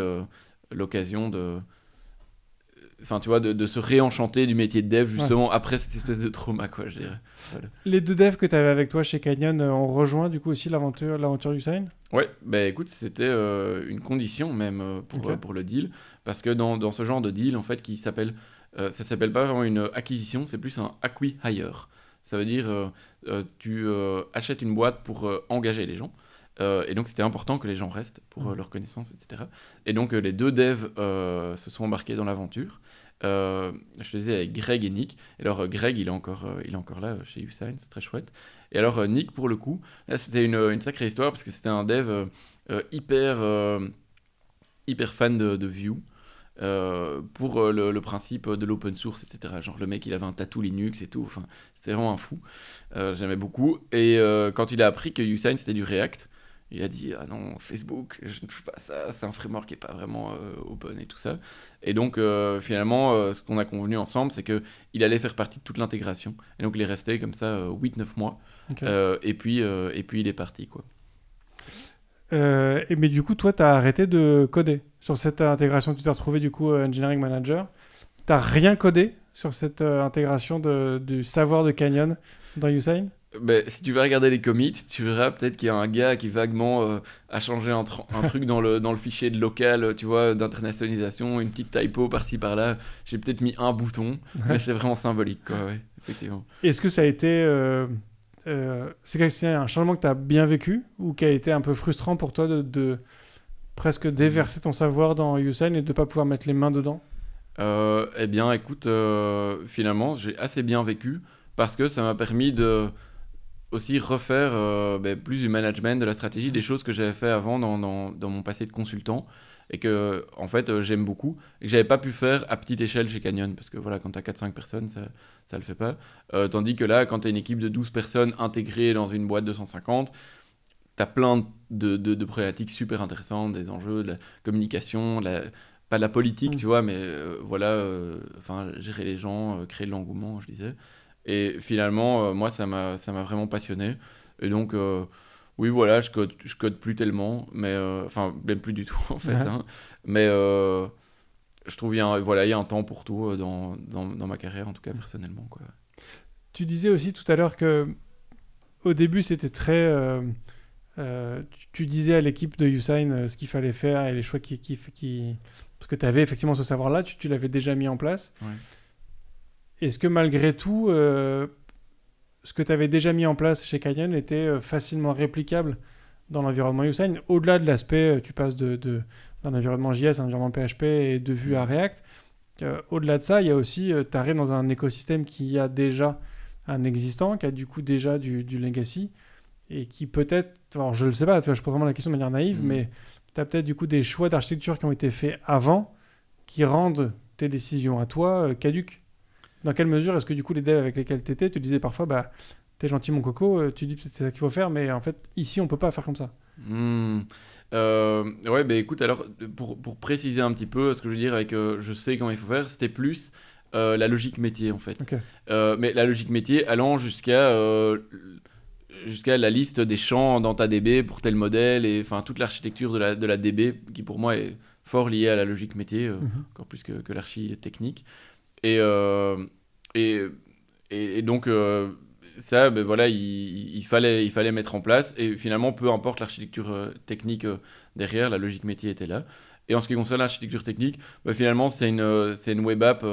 l'occasion de se réenchanter du métier de dev, justement, après cette espèce de trauma, quoi, je dirais. Voilà. Les 2 devs que tu avais avec toi chez Canyon ont rejoint, du coup, aussi l'aventure Usain? Ouais, écoute, c'était une condition même pour le deal, parce que dans ce genre de deal, en fait, ça s'appelle pas vraiment une acquisition, c'est plus un acqui-hire. Ça veut dire tu achètes une boîte pour engager les gens. Et donc c'était important que les gens restent pour leur connaissance, etc. Et donc les 2 devs se sont embarqués dans l'aventure. Je te disais avec Greg et Nick. Et alors Greg, il est encore là chez Usain, c'est très chouette. Et alors Nick, pour le coup, là c'était une sacrée histoire, parce que c'était un dev hyper fan de Vue. Pour le principe de l'open source, etc. Genre le mec, il avait un tatou Linux et tout. Enfin, c'était vraiment un fou. J'aimais beaucoup. Et quand il a appris que Usain c'était du React, il a dit, ah non, Facebook, je ne touche pas à ça, c'est un framework qui n'est pas vraiment open et tout ça. Et donc finalement, ce qu'on a convenu ensemble, c'est qu'il allait faire partie de toute l'intégration. Et donc il est resté comme ça 8-9 mois. Okay. Et puis il est parti, quoi. Mais du coup, toi, tu as arrêté de coder sur cette intégration. Tu t'es retrouvé, du coup, Engineering Manager. Tu n'as rien codé sur cette intégration du savoir de Canyon dans Usain? Si tu vas regarder les commits, tu verras peut-être qu'il y a un gars qui vaguement a changé un truc dans le fichier de local, tu vois, d'internationalisation, une petite typo par-ci par-là. J'ai peut-être mis un bouton, mais c'est vraiment symbolique, quoi, ouais, effectivement. Est-ce que ça a été... c'est un changement que tu as bien vécu, ou qui a été un peu frustrant pour toi de presque déverser ton savoir dans Usain et de ne pas pouvoir mettre les mains dedans? Eh bien, écoute, finalement, j'ai assez bien vécu parce que ça m'a permis de aussi refaire plus du management, de la stratégie, des choses que j'avais fait avant dans mon passé de consultant et que, en fait, j'aime beaucoup et que j'avais pas pu faire à petite échelle chez Canyon parce que voilà, quand tu as 4-5 personnes, ça le fait pas. Tandis que là, quand tu as une équipe de 12 personnes intégrées dans une boîte de 150, tu as plein de problématiques super intéressantes, des enjeux, de la communication, pas de la politique, tu vois, mais enfin, gérer les gens, créer de l'engouement, je disais. Et finalement, moi, ça m'a vraiment passionné. Et donc, oui, voilà, je code plus tellement, mais enfin, même plus du tout, en fait. Ouais. Hein. Mais je trouve il y a un temps pour tout dans ma carrière, en tout cas, personnellement, quoi. Tu disais aussi tout à l'heure que au début, c'était très... tu disais à l'équipe de Usain ce qu'il fallait faire et les choix Parce que tu avais effectivement ce savoir-là, tu l'avais déjà mis en place. Ouais. Est-ce que malgré tout, ce que tu avais déjà mis en place chez Canyon était facilement réplicable dans l'environnement Usain? Au-delà de l'aspect, tu passes d'un environnement JS à un environnement PHP et de Vue à React. Au-delà de ça, il y a aussi, tu arrives dans un écosystème qui a déjà un existant, qui a du coup déjà du legacy, et qui peut-être, alors je ne le sais pas, tu vois, je pose vraiment la question de manière naïve, mais tu as peut-être du coup des choix d'architecture qui ont été faits avant, qui rendent tes décisions à toi caduques. Dans quelle mesure est-ce que du coup les devs avec lesquels tu étais, tu disais parfois, bah, t'es gentil mon coco, tu dis peut-être c'est ça qu'il faut faire, mais en fait, ici, on peut pas faire comme ça. Ouais, bah écoute, alors pour préciser un petit peu ce que je veux dire avec je sais comment il faut faire, c'était plus la logique métier en fait. Okay. Mais la logique métier allant jusqu'à la liste des champs dans ta DB pour tel modèle et enfin toute l'architecture de la DB qui pour moi est fort liée à la logique métier, encore plus que l'archi technique. Et donc ça, ben voilà, il fallait mettre en place. Et finalement, peu importe l'architecture technique derrière, la logique métier était là. Et en ce qui concerne l'architecture technique, ben finalement, c'est une web app.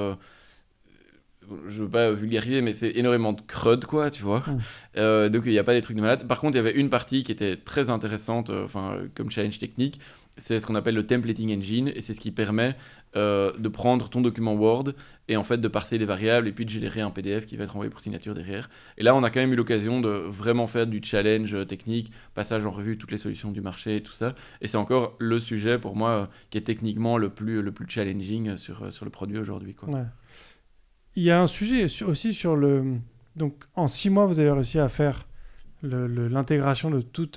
Je veux pas vulgariser, mais c'est énormément de crud, quoi, tu vois. Donc il n'y a pas des trucs de malade. Par contre, il y avait une partie qui était très intéressante, comme challenge technique. C'est ce qu'on appelle le templating engine, et c'est ce qui permet de prendre ton document Word et en fait de parser les variables et puis de générer un PDF qui va être envoyé pour signature derrière. Et là, on a quand même eu l'occasion de vraiment faire du challenge technique, passage en revue toutes les solutions du marché et tout ça. Et c'est encore le sujet pour moi qui est techniquement le plus challenging sur le produit aujourd'hui, quoi. Ouais. Il y a un sujet aussi sur le... Donc, en 6 mois, vous avez réussi à faire l'intégration de tout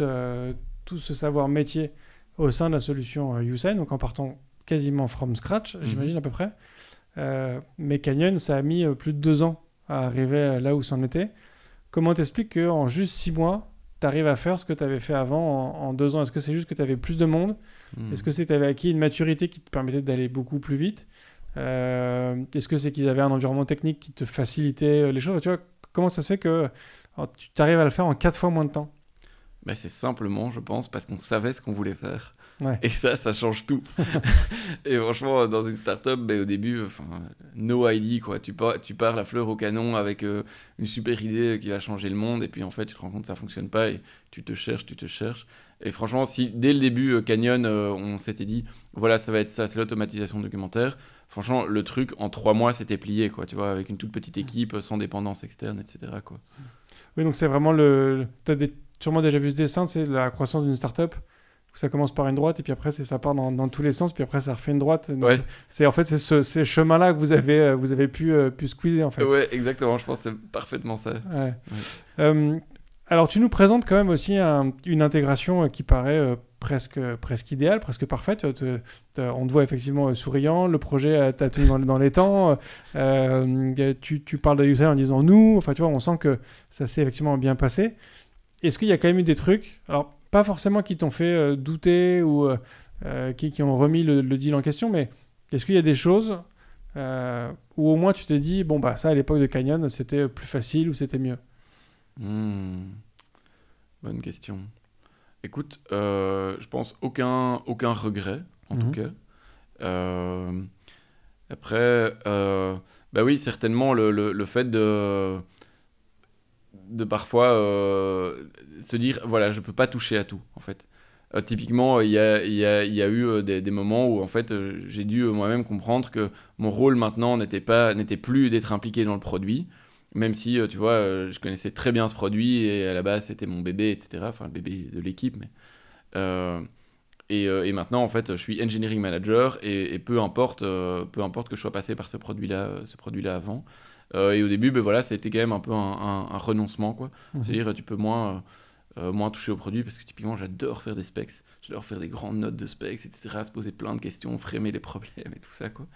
ce savoir métier au sein de la solution Usain, donc en partant quasiment from scratch, j'imagine à peu près. Mais Canyon, ça a mis plus de 2 ans à arriver là où c'en était. Comment t'expliques qu'en juste 6 mois, tu arrives à faire ce que tu avais fait avant en 2 ans? Est-ce que c'est juste que tu avais plus de monde? Est-ce que c'est que tu avais acquis une maturité qui te permettait d'aller beaucoup plus vite? Est-ce que c'est qu'ils avaient un environnement technique qui te facilitait les choses? Tu vois, comment ça se fait que tu arrives à le faire en 4 fois moins de temps? Bah, c'est simplement, je pense, parce qu'on savait ce qu'on voulait faire. Ouais. Et ça change tout. Et franchement, dans une startup, au début, no idea, quoi. Tu pars la fleur au canon avec une super idée qui va changer le monde, et puis en fait, tu te rends compte que ça fonctionne pas, et tu te cherches. Et franchement, si dès le début, Canyon, on s'était dit, voilà, ça va être ça, c'est l'automatisation documentaire. Franchement, le truc, en 3 mois, c'était plié, quoi, tu vois, avec une toute petite équipe, sans dépendance externe, etc., quoi. Oui, donc c'est vraiment t'as sûrement déjà vu ce dessin, c'est la croissance d'une startup. Ça commence par une droite et puis après ça part dans tous les sens, puis après ça refait une droite. Donc, ouais. C'est ce chemin-là que vous avez pu squeezer en fait. Ouais, exactement. Je pense que c'est parfaitement ça. Ouais. Ouais. Alors tu nous présentes quand même aussi une intégration qui paraît presque idéale, presque parfaite. On te voit effectivement souriant. Le projet t'a tenu dans les temps. Tu parles de Usain en disant nous. Enfin tu vois, on sent que ça s'est effectivement bien passé. Est-ce qu'il y a quand même eu des trucs, alors pas forcément qui t'ont fait douter ou qui ont remis le deal en question, mais est-ce qu'il y a des choses où au moins tu t'es dit, bon bah ça à l'époque de Canyon c'était plus facile ou c'était mieux? Bonne question. Écoute, je pense aucun regret en tout cas. Après, bah oui, certainement le fait de parfois se dire voilà, je peux pas toucher à tout en fait. Typiquement, il y a eu des moments où en fait, j'ai dû moi-même comprendre que mon rôle maintenant n'était plus d'être impliqué dans le produit, même si, tu vois, je connaissais très bien ce produit et à la base, c'était mon bébé, etc. Enfin, le bébé de l'équipe, mais... Et maintenant, en fait, je suis engineering manager et peu importe que je sois passé par ce produit-là avant. Et au début, ben voilà, c'était quand même un peu un renoncement, quoi. C'est-à-dire, tu peux moins toucher au produit parce que typiquement, j'adore faire des specs, j'adore faire des grandes notes de specs, etc., se poser plein de questions, framer les problèmes et tout ça, quoi.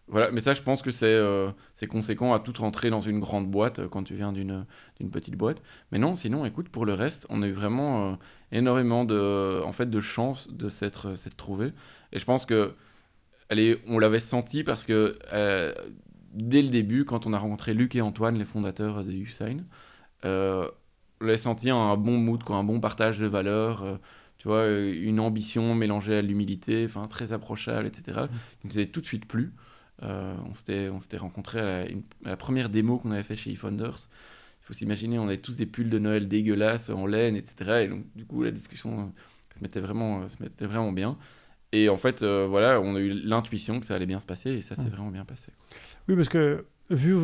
Voilà, mais ça, je pense que c'est conséquent à tout rentrer dans une grande boîte quand tu viens d'une petite boîte. Mais non, sinon, écoute, pour le reste, on a eu vraiment énormément de chance de s'être trouvé. Et je pense que, allez, on l'avait senti parce que dès le début, quand on a rencontré Luc et Antoine, les fondateurs de Usign, on avait senti un bon mood, quoi, un bon partage de valeurs. Tu vois, une ambition mélangée à l'humilité, enfin très approchable, etc. Qui nous avait tout de suite plu. On s'était rencontrés à la première démo qu'on avait fait chez eFounders. Il faut s'imaginer, on avait tous des pulls de Noël dégueulasses en laine, etc. Et donc, du coup, la discussion se mettait vraiment bien. Et en fait, voilà, on a eu l'intuition que ça allait bien se passer et ça s'est vraiment bien passé, quoi. Oui, parce que vu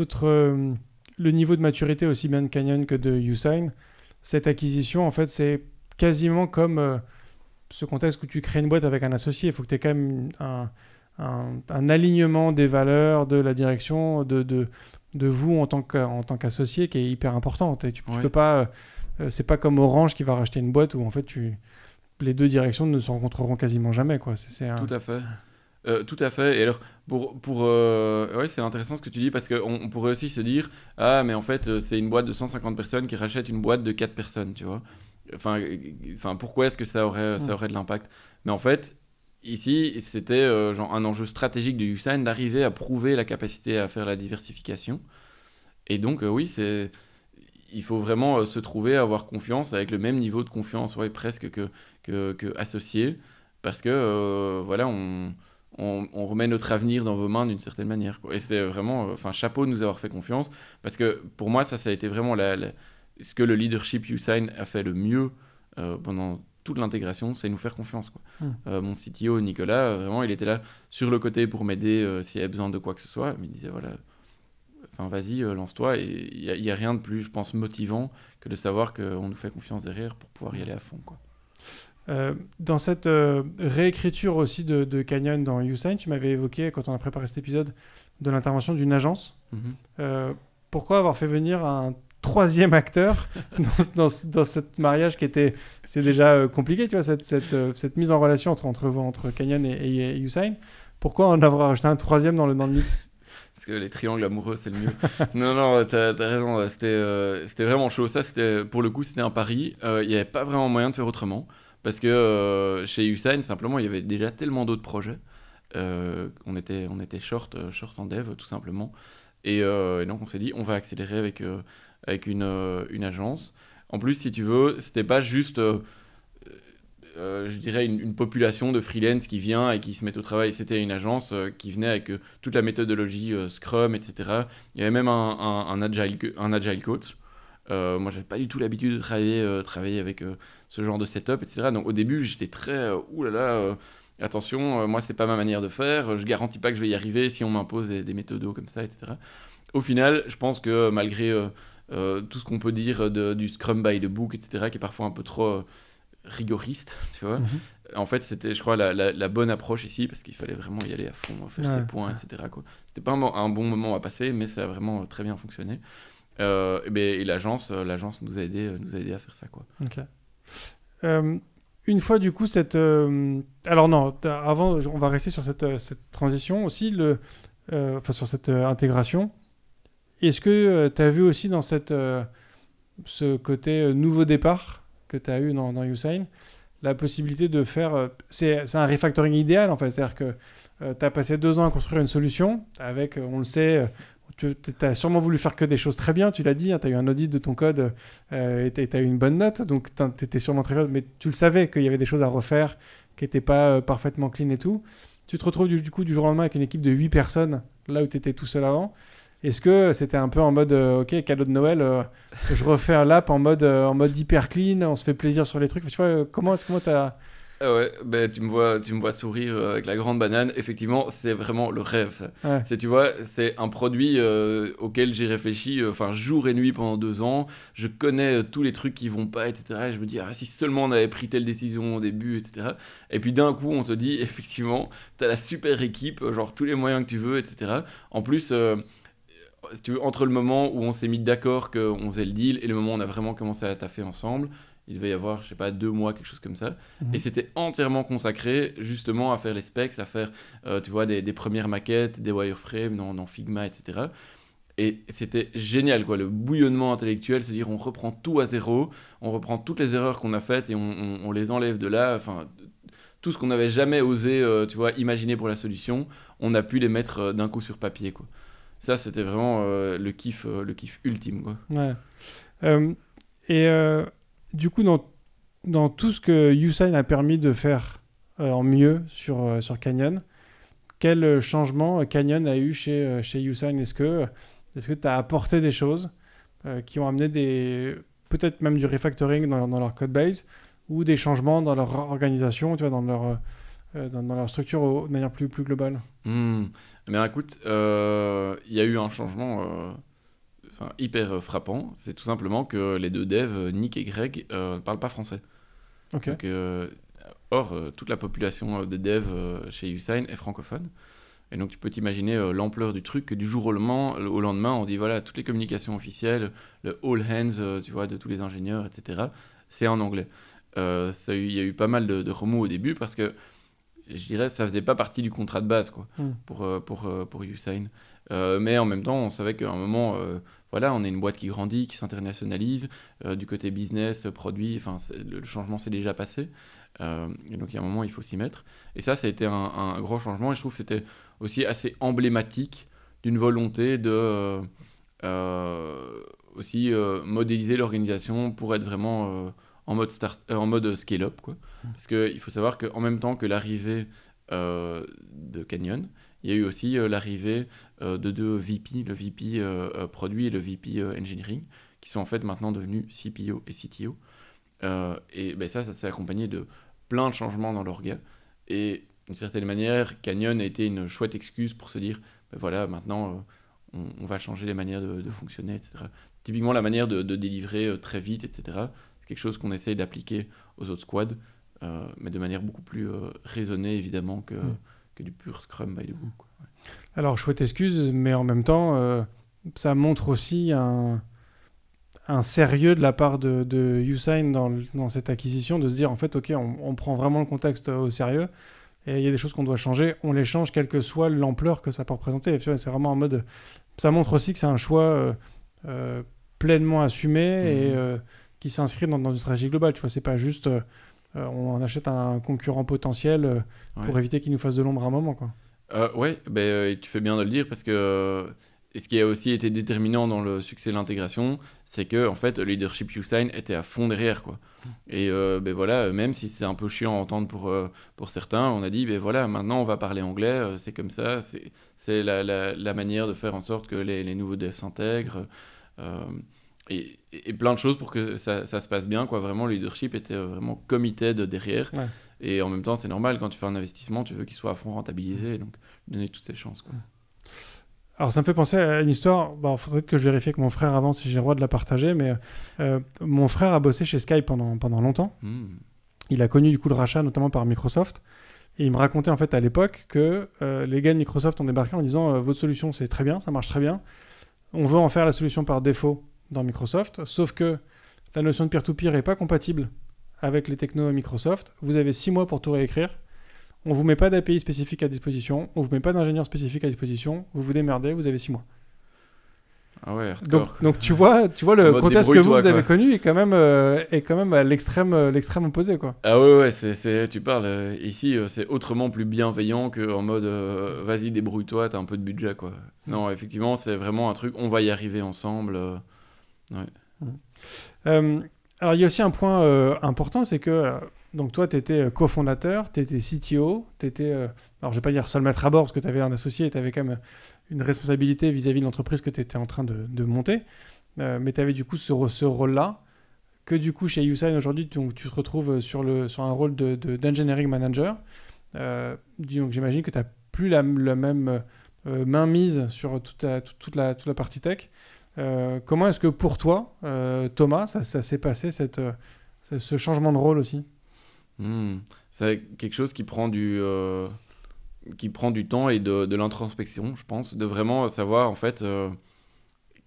le niveau de maturité aussi bien de Canyon que de Usign, cette acquisition, en fait, c'est quasiment comme ce contexte où tu crées une boîte avec un associé. Il faut que tu aies quand même un alignement des valeurs, de la direction, de vous en tant qu'associé qui est hyper important. Tu peux pas, c'est pas comme Orange qui va racheter une boîte où en fait les deux directions ne se rencontreront quasiment jamais, quoi. Tout à fait. Tout à fait. Et alors, ouais, c'est intéressant ce que tu dis parce qu'on pourrait aussi se dire, ah, mais en fait, c'est une boîte de 150 personnes qui rachète une boîte de 4 personnes, tu vois. Enfin, pourquoi est-ce que ça aurait de l'impact? Mais en fait, ici, c'était genre un enjeu stratégique de Usign d'arriver à prouver la capacité à faire la diversification. Et donc, oui, il faut vraiment se trouver, avoir confiance avec le même niveau de confiance, ouais, presque que associé, parce que voilà, on remet notre avenir dans vos mains d'une certaine manière, quoi. Et c'est vraiment, chapeau de nous avoir fait confiance, parce que pour moi, ça a été vraiment ce que le leadership Usign a fait le mieux pendant toute l'intégration, c'est nous faire confiance, quoi. Mon CTO, Nicolas, vraiment, il était là sur le côté pour m'aider s'il y avait besoin de quoi que ce soit. Il me disait, voilà, vas-y, lance-toi. Et il n'y a rien de plus, je pense, motivant que de savoir qu'on nous fait confiance derrière pour pouvoir y aller à fond, quoi. Dans cette réécriture aussi de Canyon dans Usign, tu m'avais évoqué, quand on a préparé cet épisode, de l'intervention d'une agence. Pourquoi avoir fait venir un troisième acteur dans ce mariage c'est déjà compliqué, tu vois, cette mise en relation entre Canyon et Usign. Pourquoi en avoir ajouté un troisième dans le mix? Parce que les triangles amoureux, c'est le mieux. Non, t'as raison, c'était vraiment chaud. Ça, pour le coup, c'était un pari. Il n'y avait pas vraiment moyen de faire autrement. Parce que chez Usign, simplement, il y avait déjà tellement d'autres projets. On était short en dev, tout simplement. Et donc, on s'est dit, on va accélérer avec une agence. En plus, si tu veux, c'était pas juste, je dirais, une population de freelance qui vient et qui se met au travail. C'était une agence qui venait avec toute la méthodologie Scrum, etc. Il y avait même un agile coach. Moi, j'avais pas du tout l'habitude de travailler avec ce genre de setup, etc. Donc, au début, j'étais très attention, moi, c'est pas ma manière de faire. Je garantis pas que je vais y arriver si on m'impose des méthodos comme ça, etc. Au final, je pense que malgré tout ce qu'on peut dire du Scrum by the book, etc., qui est parfois un peu trop rigoriste, tu vois. En fait, c'était, je crois, la bonne approche ici, parce qu'il fallait vraiment y aller à fond, faire ses points, etc., quoi. C'était pas un bon moment à passer, mais ça a vraiment très bien fonctionné. Et l'agence nous a aidé à faire ça, quoi. Ok. Une fois du coup alors non, avant on va rester sur cette transition aussi, sur cette intégration. Est-ce que tu as vu aussi dans ce côté nouveau départ que tu as eu dans Usign, la possibilité de faire... c'est un refactoring idéal, en fait. C'est-à-dire que tu as passé 2 ans à construire une solution avec, on le sait, tu as sûrement voulu faire que des choses très bien, tu l'as dit, hein, tu as eu un audit de ton code et tu as eu une bonne note, donc tu étais sûrement très bien, mais tu le savais qu'il y avait des choses à refaire qui n'étaient pas parfaitement clean et tout. Tu te retrouves du jour au lendemain avec une équipe de 8 personnes, là où tu étais tout seul avant. Est-ce que c'était un peu en mode ok, cadeau de Noël, je refais un lap en mode hyper clean, on se fait plaisir sur les trucs. Tu vois, comment t'as... Ah ouais, ben, tu me vois sourire avec la grande banane. Effectivement, c'est vraiment le rêve, ça. Ouais. Tu vois, c'est un produit auquel j'ai réfléchi jour et nuit pendant 2 ans. Je connais tous les trucs qui vont pas, etc. Et je me dis, ah, si seulement on avait pris telle décision au début, etc. Et puis d'un coup, on te dit, effectivement, t'as la super équipe, genre tous les moyens que tu veux, etc. En plus, si tu veux, entre le moment où on s'est mis d'accord qu'on faisait le deal et le moment où on a vraiment commencé à taffer ensemble, il devait y avoir, je sais pas, 2 mois, quelque chose comme ça. Et c'était entièrement consacré justement à faire les specs, à faire, tu vois, des premières maquettes, des wireframes dans Figma, etc. Et c'était génial, quoi, le bouillonnement intellectuel, c'est-à-dire on reprend tout à zéro, on reprend toutes les erreurs qu'on a faites et on les enlève de là. Enfin, tout ce qu'on n'avait jamais osé, tu vois, imaginer pour la solution, on a pu les mettre d'un coup sur papier, quoi. Ça, c'était vraiment le kiff ultime, quoi. Ouais. Du coup, dans tout ce que Usign a permis de faire en mieux sur Canyon, quel changement Canyon a eu chez Usign? Est-ce que tu as apporté des choses qui ont amené peut-être même du refactoring dans leur code base ou des changements dans leur organisation, tu vois, dans leur structure de manière plus globale? Mais écoute, il y a eu un changement hyper frappant. C'est tout simplement que les 2 devs, Nick et Greg, ne parlent pas français. Ok. Donc, or, toute la population de devs chez Usign est francophone. Et donc, tu peux t'imaginer l'ampleur du truc que du jour au lendemain, on dit voilà, toutes les communications officielles, le all hands, tu vois, de tous les ingénieurs, etc., c'est en anglais. Il y a eu pas mal de remous au début parce que je dirais ça faisait pas partie du contrat de base, quoi, pour Usign. Mais en même temps, on savait qu'à un moment, voilà, on est une boîte qui grandit, qui s'internationalise, du côté business, produit, enfin, le changement s'est déjà passé. Et donc, il y a un moment, il faut s'y mettre. Et ça a été un gros changement. Et je trouve que c'était aussi assez emblématique d'une volonté de aussi modéliser l'organisation pour être vraiment en mode scale-up, quoi. Parce qu'il faut savoir qu'en même temps que l'arrivée de Canyon, il y a eu aussi l'arrivée de 2 VP, le VP produit et le VP engineering, qui sont en fait maintenant devenus CPO et CTO. Et ben ça s'est accompagné de plein de changements dans l'orga. Et d'une certaine manière, Canyon a été une chouette excuse pour se dire, ben voilà, maintenant, on va changer les manières de fonctionner, etc. Typiquement, la manière de délivrer très vite, etc. C'est quelque chose qu'on essaye d'appliquer aux autres squads, mais de manière beaucoup plus raisonnée, évidemment, que du pur Scrum by the book, quoi. Ouais. Alors, chouette excuse, mais en même temps, ça montre aussi un sérieux de la part de Usign dans cette acquisition, de se dire, en fait, ok, on prend vraiment le contexte au sérieux, et il y a des choses qu'on doit changer, on les change, quelle que soit l'ampleur que ça peut représenter. C'est vraiment en mode... Ça montre aussi que c'est un choix pleinement assumé et qui s'inscrit dans une stratégie globale. Tu vois, c'est pas juste on achète un concurrent potentiel pour éviter qu'il nous fasse de l'ombre à un moment, quoi. Ouais, tu fais bien de le dire parce que ce qui a aussi été déterminant dans le succès de l'intégration, c'est que en fait, le leadership Usign était à fond derrière, quoi. Et voilà, même si c'est un peu chiant à entendre pour certains, on a dit voilà, maintenant on va parler anglais, c'est comme ça, c'est la manière de faire en sorte que les nouveaux devs s'intègrent. Et plein de choses pour que ça se passe bien, quoi. Vraiment, le leadership était vraiment committed derrière. Ouais. Et en même temps, c'est normal, quand tu fais un investissement, tu veux qu'il soit à fond rentabilisé, donc donner toutes ses chances, quoi. Alors, ça me fait penser à une histoire. Il faudrait que je vérifie avec mon frère avant si j'ai le droit de la partager, mais mon frère a bossé chez Skype pendant longtemps. Il a connu du coup le rachat, notamment par Microsoft. Et il me racontait en fait à l'époque que les gars de Microsoft ont débarqué en disant votre solution, c'est très bien, ça marche très bien. On veut en faire la solution par défaut dans Microsoft, sauf que la notion de peer-to-peer n'est pas compatible avec les technos Microsoft. Vous avez 6 mois pour tout réécrire. On ne vous met pas d'API spécifique à disposition. On ne vous met pas d'ingénieur spécifique à disposition. Vous vous démerdez, vous avez 6 mois. Ah ouais, donc tu vois le contexte que vous avez connu est quand même à l'extrême opposé, quoi. Ah ouais, tu parles ici, c'est autrement plus bienveillant qu'en mode vas-y, débrouille-toi, t'as un peu de budget, quoi. Non, effectivement, c'est vraiment un truc, on va y arriver ensemble. Ouais. Alors il y a aussi un point important, c'est que Donc toi, tu étais cofondateur, tu étais CTO, tu étais, alors je vais pas dire seul maître à bord parce que tu avais un associé et tu avais quand même une responsabilité vis-à-vis de l'entreprise que tu étais en train de monter. Mais tu avais du coup ce rôle-là, que du coup chez Usign aujourd'hui, tu te retrouves sur un rôle d'engineering manager. Donc j'imagine que tu n'as plus la même mainmise sur toute la partie tech. Comment est-ce que pour toi, Thomas, ça s'est passé ce changement de rôle aussi? C'est quelque chose qui prend du temps et de l'introspection, je pense, de vraiment savoir en fait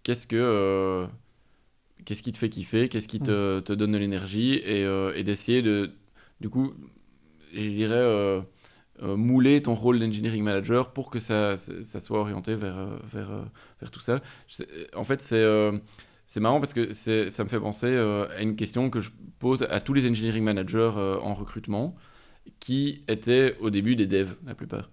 qu'est-ce qui te fait kiffer, qu'est-ce qui te donne de l'énergie et d'essayer du coup, je dirais, mouler ton rôle d'engineering manager pour que ça soit orienté vers tout ça. En fait, c'est marrant parce que ça me fait penser à une question que je pose à tous les engineering managers en recrutement qui étaient au début des devs, la plupart.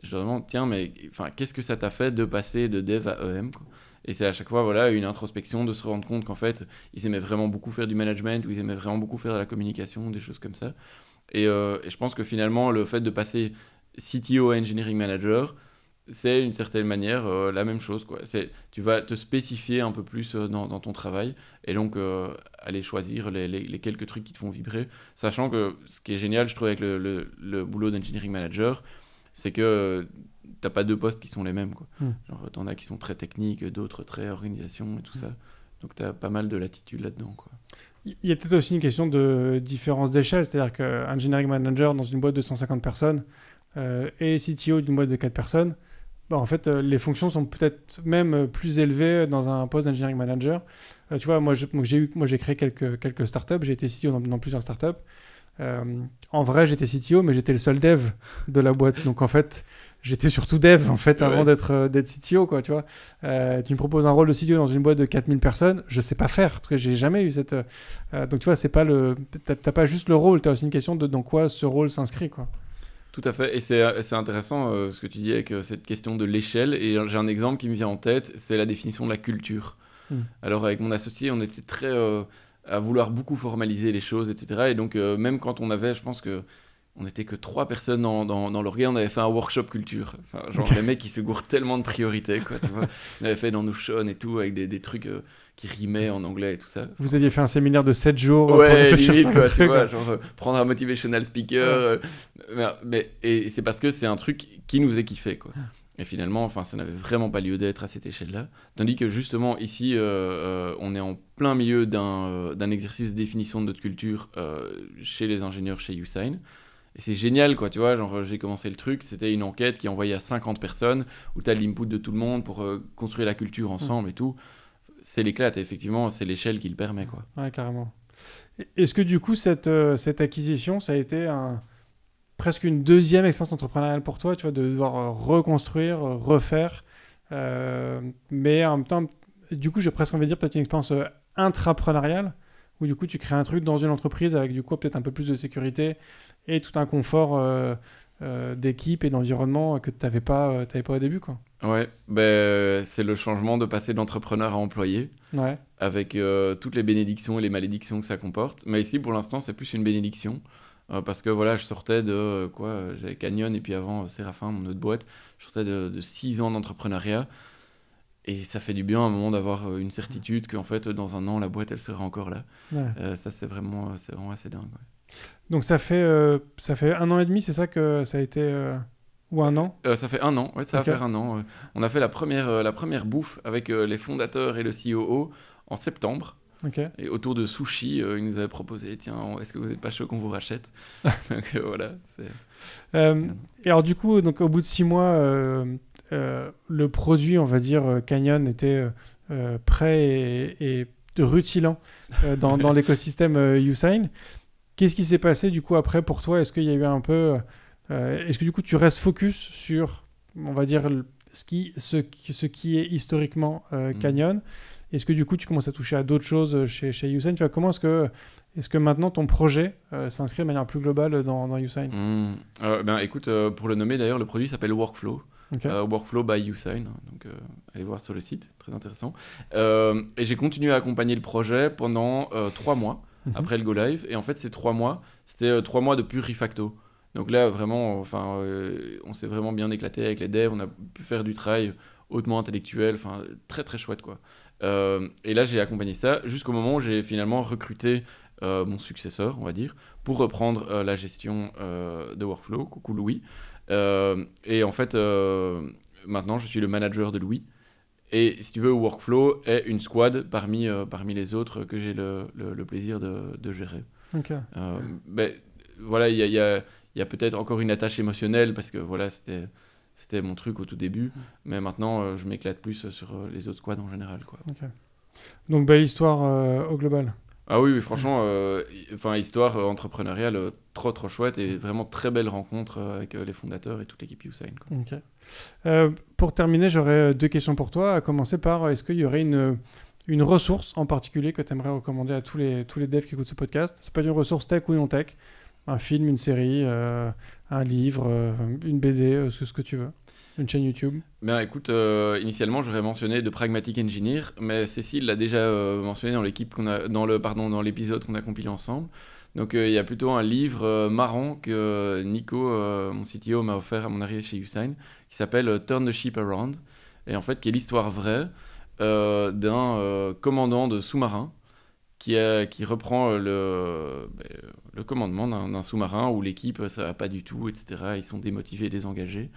Je leur demande, tiens, mais qu'est-ce que ça t'a fait de passer de dev à EM, quoi. Et c'est à chaque fois une introspection de se rendre compte qu'en fait, ils aimaient vraiment beaucoup faire du management ou ils aimaient vraiment beaucoup faire de la communication, des choses comme ça. Et je pense que finalement, le fait de passer CTO à engineering manager, c'est d'une certaine manière la même chose, quoi. Tu vas te spécifier un peu plus dans ton travail et donc aller choisir les quelques trucs qui te font vibrer, sachant que ce qui est génial, je trouve, avec le boulot d'engineering manager, c'est que t'as pas deux postes qui sont les mêmes, quoi. Genre, t'en as qui sont très techniques, d'autres très organisation et tout ça. Donc t'as pas mal de latitude là-dedans, quoi. Il y a peut-être aussi une question de différence d'échelle, c'est-à-dire qu'un engineering manager dans une boîte de 150 personnes et CTO d'une boîte de 4 personnes, en fait, les fonctions sont peut-être même plus élevées dans un poste d'engineering manager. Tu vois, moi j'ai créé quelques startups, j'ai été CTO dans plusieurs startups. En vrai, j'étais CTO, mais j'étais le seul dev de la boîte. Donc en fait, j'étais surtout dev en fait avant d'être CTO, quoi, tu vois. Tu me proposes un rôle de CTO dans une boîte de 4000 personnes, je sais pas faire parce que j'ai jamais eu cette. Donc tu vois, c'est pas t'as pas juste le rôle, t'as aussi une question de dans quoi ce rôle s'inscrit, quoi. Tout à fait, et c'est intéressant ce que tu dis avec cette question de l'échelle, et j'ai un exemple qui me vient en tête, c'est la définition de la culture. Alors avec mon associé, on était très à vouloir beaucoup formaliser les choses, etc. Et donc même quand on avait, je pense que on n'était que 3 personnes dans l'orga, on avait fait un workshop culture. Enfin, genre les mecs qui se gourent tellement de priorités, quoi, tu vois. On avait fait dans Notion et tout, avec des trucs qui rimaient en anglais et tout ça. Vous aviez fait un séminaire de 7 jours pour réfléchir limite, quoi, tu vois, genre prendre un motivational speaker. Et c'est parce que c'est un truc qui nous faisait kiffer, quoi. Et finalement, ça n'avait vraiment pas lieu d'être à cette échelle-là. Tandis que justement, ici, on est en plein milieu d'un exercice de définition de notre culture chez les ingénieurs chez Usign. Et c'est génial, quoi, tu vois, genre j'ai commencé le truc, c'était une enquête qui est envoyée à 50 personnes, où tu as l'input de tout le monde pour construire la culture ensemble et tout. C'est l'éclate, et effectivement, c'est l'échelle qui le permet, quoi. Ouais, carrément. Est-ce que du coup, cette acquisition, ça a été presque une deuxième expérience entrepreneuriale pour toi, tu vois, de devoir reconstruire, refaire, mais en même temps, du coup, j'ai presque envie de dire peut-être une expérience intrapreneuriale, où du coup, tu crées un truc dans une entreprise avec du coup peut-être un peu plus de sécurité et tout un confort d'équipe et d'environnement que tu n'avais pas au début, quoi. Ouais, c'est le changement de passer d'entrepreneur à employé, avec toutes les bénédictions et les malédictions que ça comporte. Mais ici, pour l'instant, c'est plus une bénédiction. Parce que voilà, je sortais de j'avais Canyon et puis avant Séraphin, mon autre boîte. Je sortais de 6 ans d'entrepreneuriat. Et ça fait du bien à un moment d'avoir une certitude qu'en fait, dans un an, la boîte, elle sera encore là. Ça, c'est vraiment assez dingue. Ouais. Donc, ça fait 1 an et demi, c'est ça que ça a été ou 1 an Ça fait 1 an, ouais, ça va faire 1 an. On a fait la première bouffe avec les fondateurs et le COO en septembre. Et autour de sushi, ils nous avaient proposé, tiens, est-ce que vous n'êtes pas chaud qu'on vous rachète? Donc voilà. Et alors du coup, donc, au bout de 6 mois, le produit, on va dire, Canyon était prêt et rutilant dans l'écosystème Usign. Qu'est-ce qui s'est passé du coup après pour toi? Est-ce qu'il y a eu un peu... est-ce que du coup tu restes focus sur, on va dire, ce qui est historiquement Canyon? Est-ce que du coup tu commences à toucher à d'autres choses chez Usign? Tu vois, comment est-ce que maintenant ton projet s'inscrit de manière plus globale dans Usign? Écoute, pour le nommer d'ailleurs, le produit s'appelle Workflow. Workflow by Usign, donc allez voir sur le site, très intéressant. Et j'ai continué à accompagner le projet pendant 3 mois après le go live. Et en fait, ces 3 mois, c'était 3 mois de pur refacto. Donc là, vraiment, on s'est vraiment bien éclaté avec les devs. On a pu faire du travail hautement intellectuel. Enfin, très, très chouette, quoi. Et là, j'ai accompagné ça jusqu'au moment où j'ai finalement recruté mon successeur, on va dire, pour reprendre la gestion de Workflow. Coucou Louis. Et en fait, maintenant, je suis le manager de Louis. Et si tu veux, Workflow est une squad parmi les autres que j'ai le plaisir de gérer. Ok. Voilà, il y a peut-être encore une attache émotionnelle parce que voilà, c'était mon truc au tout début. Mais maintenant, je m'éclate plus sur les autres squads en général, quoi. Okay. Donc, belle histoire au global. Ah oui, franchement, histoire entrepreneuriale trop chouette et vraiment très belle rencontre avec les fondateurs et toute l'équipe Usain, quoi. Okay. Pour terminer, j'aurais 2 questions pour toi. À commencer par, est-ce qu'il y aurait une ressource en particulier que tu aimerais recommander à tous les devs qui écoutent ce podcast? Ça peut être une ressource tech ou non tech, un film, une série, un livre, une BD, ce que tu veux. Une chaîne YouTube. Ben écoute, initialement j'aurais mentionné The Pragmatic Engineer, mais Cécile l'a déjà mentionné dans l'épisode qu'on a compilé ensemble. Donc il y a plutôt un livre marrant que Nico, mon CTO, m'a offert à mon arrivée chez Usain, qui s'appelle Turn the Ship Around, et en fait qui est l'histoire vraie d'un commandant de sous-marin qui reprend le commandement d'un sous-marin où l'équipe ça va pas du tout, etc. Ils sont démotivés, désengagés.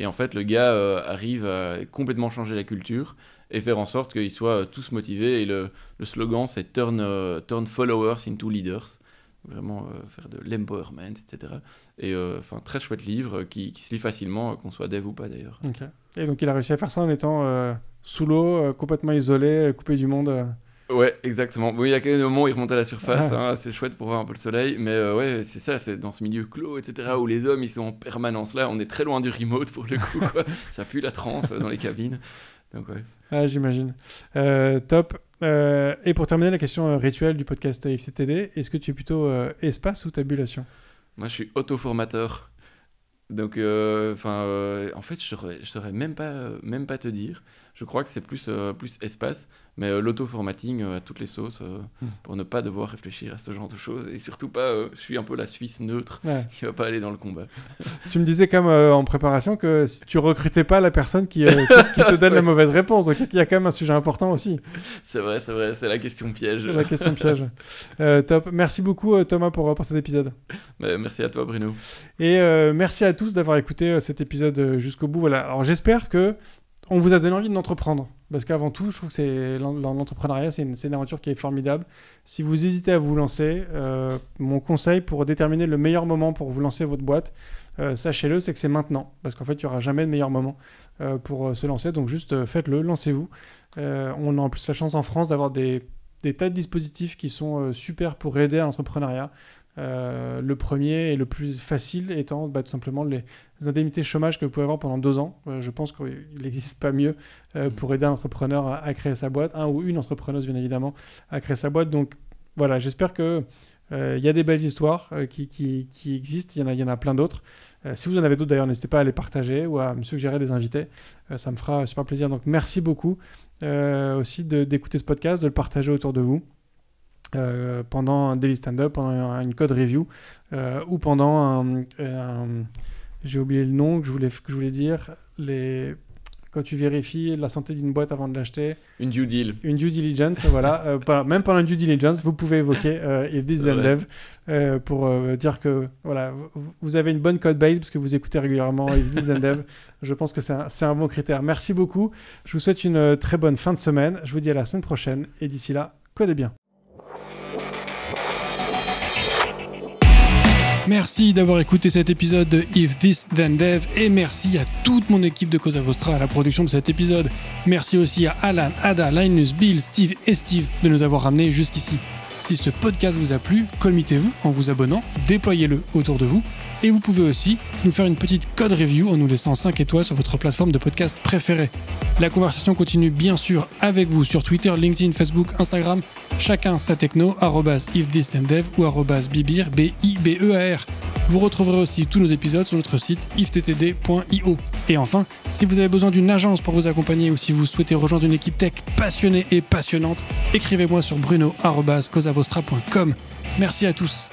Et en fait, le gars arrive à complètement changer la culture et faire en sorte qu'ils soient tous motivés. Et le slogan, c'est turn followers into leaders. Vraiment faire de l'empowerment, etc. Et très chouette livre qui se lit facilement, qu'on soit dev ou pas d'ailleurs. Okay. Et donc, il a réussi à faire ça en étant sous l'eau, complètement isolé, coupé du monde. Ouais, exactement. Bon, il y a quand même des moments où il remonte à la surface, c'est chouette pour voir un peu le soleil, mais ouais, c'est ça, c'est dans ce milieu clos, etc., où les hommes, ils sont en permanence là, on est très loin du remote pour le coup, quoi. Ça pue la transe dans les cabines, donc ouais. Ah, j'imagine. Top. Et pour terminer, la question rituelle du podcast IFTTD, est-ce que tu es plutôt espace ou tabulation? Moi, je suis auto-formateur, donc en fait, je saurais même pas te dire. Je crois que c'est plus espace, mais l'auto-formatting à toutes les sauces pour ne pas devoir réfléchir à ce genre de choses. Et surtout pas, je suis un peu la Suisse neutre qui va pas aller dans le combat. Tu me disais quand même en préparation que si tu recrutais pas la personne qui te donne la mauvaise réponse. Donc il y a quand même un sujet important aussi. C'est vrai, c'est la question piège. La question piège. Top. Merci beaucoup Thomas pour cet épisode. Merci à toi Bruno. Et merci à tous d'avoir écouté cet épisode jusqu'au bout. Voilà. Alors j'espère que on vous a donné envie d'entreprendre, parce qu'avant tout, je trouve que l'entrepreneuriat, c'est une aventure qui est formidable. Si vous hésitez à vous lancer, mon conseil pour déterminer le meilleur moment pour vous lancer votre boîte, sachez-le, c'est que c'est maintenant, parce qu'en fait, il n'y aura jamais de meilleur moment pour se lancer, donc juste faites-le, lancez-vous. On a en plus la chance en France d'avoir des tas de dispositifs qui sont super pour aider à l'entrepreneuriat. Le premier et le plus facile étant tout simplement les indemnités chômage que vous pouvez avoir pendant 2 ans. Je pense qu'il n'existe pas mieux pour aider un entrepreneur à créer sa boîte, un ou une entrepreneuse bien évidemment à créer sa boîte. Donc voilà, j'espère que y a des belles histoires qui existent, il y en a plein d'autres. Si vous en avez d'autres d'ailleurs, n'hésitez pas à les partager ou à me suggérer des invités, ça me fera super plaisir. Donc merci beaucoup aussi d'écouter ce podcast, de le partager autour de vous. Pendant un daily stand-up, pendant une code review ou pendant j'ai oublié le nom que je voulais dire, quand tu vérifies la santé d'une boîte avant de l'acheter. Une due deal. Une due diligence, voilà. Même pendant une due diligence, vous pouvez évoquer If This Then Dev pour dire que voilà, vous avez une bonne code base parce que vous écoutez régulièrement If This Then Dev. Je pense que c'est un bon critère. Merci beaucoup. Je vous souhaite une très bonne fin de semaine. Je vous dis à la semaine prochaine et d'ici là, codez bien. Merci d'avoir écouté cet épisode de If This Then Dev et merci à toute mon équipe de Cosa Vostra à la production de cet épisode. Merci aussi à Alan, Ada, Linus, Bill, Steve et Steve de nous avoir ramenés jusqu'ici. Si ce podcast vous a plu, committez-vous en vous abonnant, déployez-le autour de vous et vous pouvez aussi nous faire une petite code review en nous laissant 5 étoiles sur votre plateforme de podcast préférée. La conversation continue bien sûr avec vous sur Twitter, LinkedIn, Facebook, Instagram, chacun sa techno, @ifthisdendev ou @bibear, BIBEAR. Vous retrouverez aussi tous nos épisodes sur notre site iftttd.io. Et enfin, si vous avez besoin d'une agence pour vous accompagner ou si vous souhaitez rejoindre une équipe tech passionnée et passionnante, écrivez-moi sur bruno@cosavostra.com. Merci à tous.